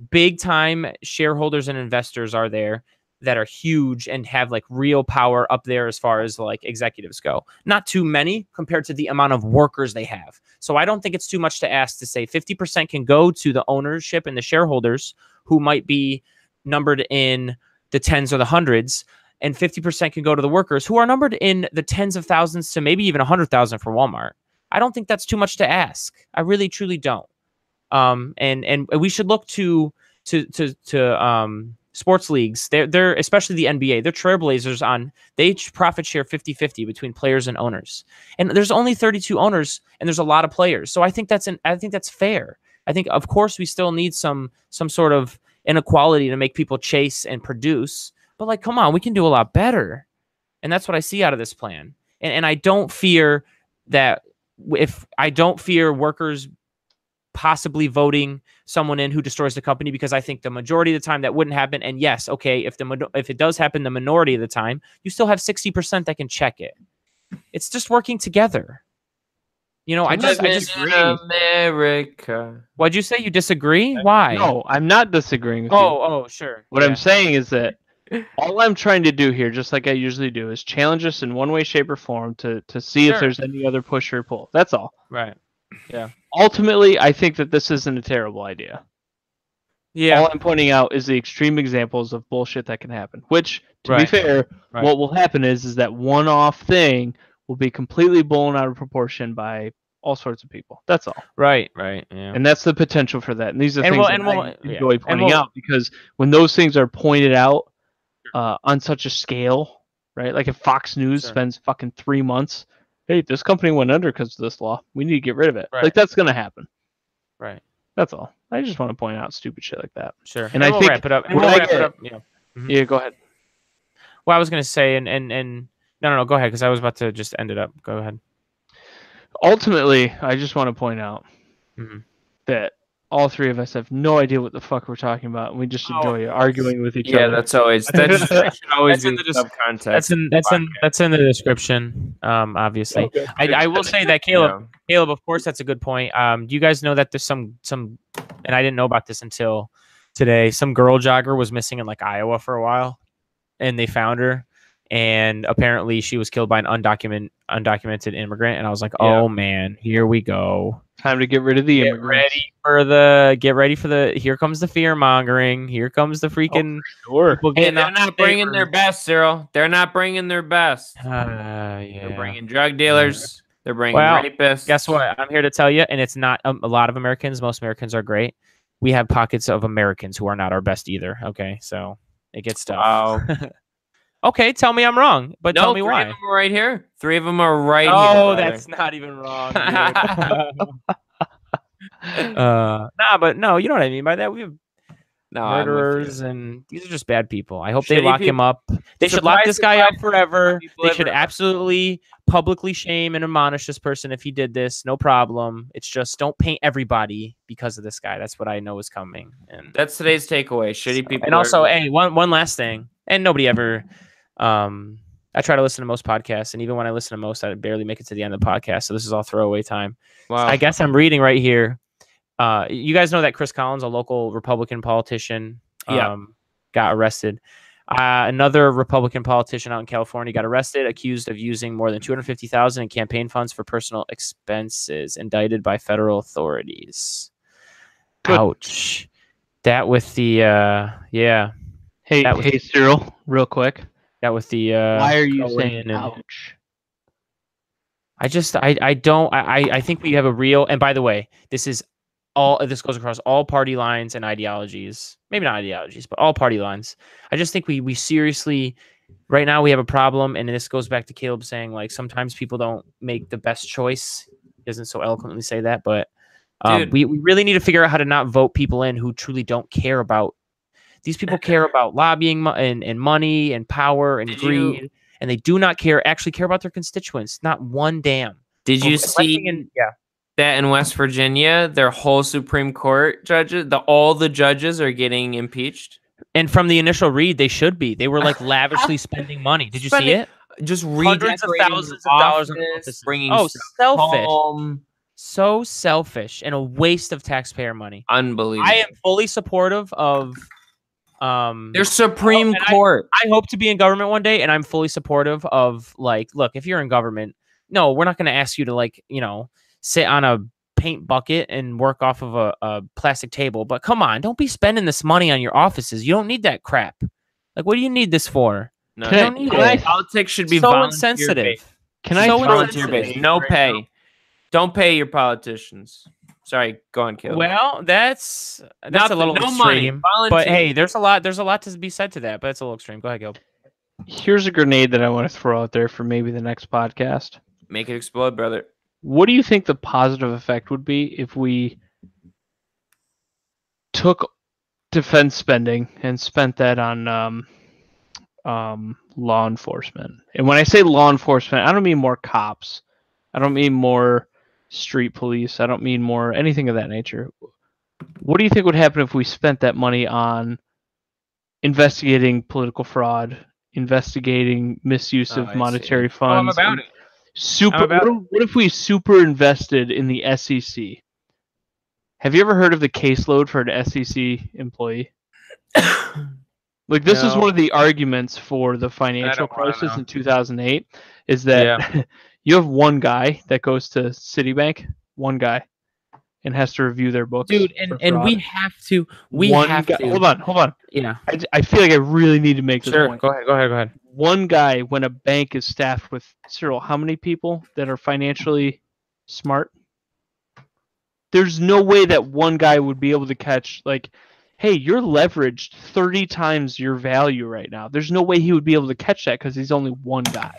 big-time shareholders and investors are there that are huge and have like real power up there as far as like executives go? Not too many compared to the amount of workers they have. So I don't think it's too much to ask to say 50% can go to the ownership and the shareholders who might be numbered in the tens or the hundreds, and 50% can go to the workers who are numbered in the tens of thousands to maybe even 100,000 for Walmart. I don't think that's too much to ask. I really truly don't. And we should look to sports leagues. They're especially the NBA. They're trailblazers on, they profit share 50-50 between players and owners. And there's only 32 owners and there's a lot of players. So I think that's fair. I think of course we still need some sort of inequality to make people chase and produce, but like, come on, we can do a lot better. And that's what I see out of this plan. And I don't fear that workers possibly voting someone in who destroys the company, because I think the majority of the time that wouldn't happen. And yes, okay, if it does happen the minority of the time, you still have 60% that can check it. It's just working together. You know, I just agree. America. What'd you say? You disagree? Why? No, I'm not disagreeing with you. Oh, sure. What I'm saying is that all I'm trying to do here, just like I usually do, is challenge us in one way, shape, or form to see if there's any other push or pull. That's all. Right. Yeah. Ultimately, I think that this isn't a terrible idea. Yeah. All I'm pointing out is the extreme examples of bullshit that can happen. Which, to be fair, what will happen is that one-off thing will be completely blown out of proportion by all sorts of people. That's all. Right. Yeah. And that's the potential for that. And these are things I enjoy pointing we'll, out, because when those things are pointed out on such a scale, right? Like if Fox News spends fucking 3 months, hey, this company went under because of this law. We need to get rid of it. Like that's going to happen. Right. That's all. I just want to point out stupid shit like that. Sure. And I we'll think wrap it up. Yeah. Mm-hmm. Yeah, go ahead. Well, I was going to say, no, go ahead, because I was about to just end it up. Go ahead. Ultimately, I just want to point out that all three of us have no idea what the fuck we're talking about, and we just enjoy arguing with each other. Yeah, that should always be in the subcontext. That's in the description. Obviously, okay. I will say that Caleb, of course, that's a good point. Do you guys know that there's some, and I didn't know about this until today. Some girl jogger was missing in like Iowa for a while, and they found her. And apparently she was killed by an undocumented immigrant. And I was like, oh man, here we go. Time to get rid of the immigrants. Get ready for the, here comes the fear mongering. Here comes the freaking. Hey, they're not bringing their best, Cyril. They're not bringing their best. They're bringing drug dealers. They're bringing rapists. Guess what? I'm here to tell you, and it's not a lot of Americans. Most Americans are great. We have pockets of Americans who are not our best either. Okay. So it gets tough. Wow. Okay, tell me I'm wrong, but tell me why. 3 of them are right here. 3 of them are right here. Oh, that's not even wrong. But no, you know what I mean by that. We have murderers, and these are just bad people. I hope they lock him up. They should lock this guy up forever. They should absolutely publicly shame and admonish this person if he did this. No problem. It's just don't paint everybody because of this guy. That's what I know is coming. And that's today's takeaway. Shitty people. And also, hey, one last thing. And nobody ever. I try to listen to most podcasts, and even when I listen to most, I barely make it to the end of the podcast. So this is all throwaway time. Wow. I guess I'm reading right here. You guys know that Chris Collins, a local Republican politician, got arrested. Another Republican politician out in California got arrested, accused of using more than $250,000 in campaign funds for personal expenses, indicted by federal authorities. Good. Ouch. That with the Hey, Cyril, real quick. That with the why are you saying ouch? I think we have a real, and by the way, this goes across all party lines and ideologies. Maybe not ideologies, but all party lines. I just think we seriously right now we have a problem, and this goes back to Caleb saying like sometimes people don't make the best choice. He doesn't so eloquently say that, but we really need to figure out how to not vote people in who truly don't care about. These people care about lobbying and money and power and greed, and they do not actually care about their constituents. Not one damn. Did you see that in West Virginia, their whole Supreme Court judges, all the judges are getting impeached? And from the initial read, they should be. They were like lavishly spending money. Did you see it? Just hundreds of thousands of dollars on offices. Selfish. Home. So selfish and a waste of taxpayer money. Unbelievable. I am fully supportive of their Supreme Court. I hope to be in government one day, and I'm fully supportive of like, look, if you're in government, no, we're not going to ask you to like, sit on a paint bucket and work off of a plastic table. But come on, don't be spending this money on your offices. You don't need that crap. Like, what do you need this for? No, you don't need it. Politics should be so insensitive. Can I volunteer based? No pay. Don't pay your politicians. Sorry, go on, Caleb. Well, that's a little extreme. But hey, there's a lot to be said to that, but it's a little extreme. Go ahead, Caleb. Here's a grenade that I want to throw out there for maybe the next podcast. Make it explode, brother. What do you think the positive effect would be if we took defense spending and spent that on law enforcement? And when I say law enforcement, I don't mean more cops. I don't mean more street police. I don't mean more anything of that nature. What do you think would happen if we spent that money on investigating political fraud, investigating misuse of monetary funds? I'm about it. What if we super invested in the SEC? Have you ever heard of the caseload for an SEC employee? Like, this is one of the arguments for the financial crisis in 2008, is that you have one guy that goes to Citibank, one guy, and has to review their books. Dude, and we have to. Hold on. Yeah. I feel like I really need to make this point. Go ahead. One guy, when a bank is staffed with, Cyril, how many people that are financially smart? There's no way that one guy would be able to catch, like, hey, you're leveraged 30 times your value right now. There's no way he would be able to catch that because he's only one guy.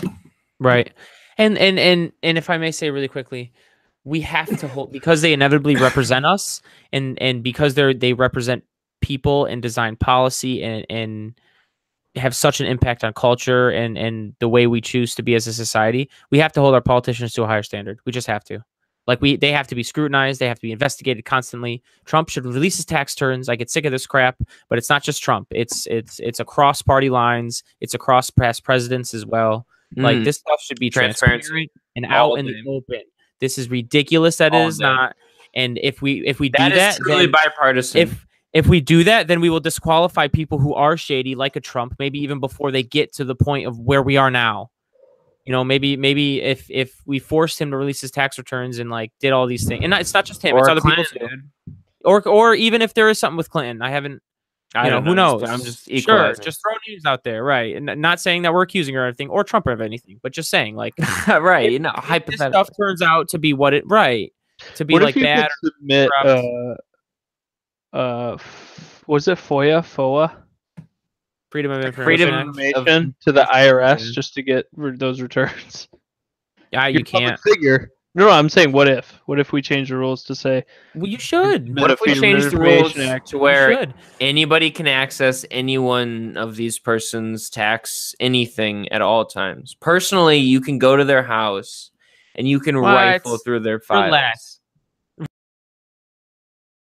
Right. And if I may say really quickly, we have to hold, because they inevitably represent us, and because they represent people and design policy and have such an impact on culture and the way we choose to be as a society, we have to hold our politicians to a higher standard. We just have to. Like, they have to be scrutinized. They have to be investigated constantly. Trump should release his tax returns. I get sick of this crap, but it's not just Trump. It's across party lines. It's across past presidents as well. Like, this stuff should be transparent and out in the open. This is ridiculous that it is not. And if we do that, is truly bipartisan. If we do that, then we will disqualify people who are shady, like a Trump, maybe even before they get to the point of where we are now. You know, maybe if we forced him to release his tax returns and like did all these things, and it's not just him, it's other people too. Or even if there is something with Clinton, I don't know, who knows? I'm just just throw names out there, right? And not saying that we're accusing her of anything or Trump of anything, but just saying, like, right? If Hypothetical this stuff turns out to be what it to be what like if you bad. Could submit, was it FOIA? Freedom of information to the IRS just to get those returns. Yeah, you can't. Figure. No, I'm saying, what if we change the rules to say? Well, you should. What if we change the rules to where anybody can access any one of these persons' tax anything at all times? Personally, you can go to their house and you can rifle through their files.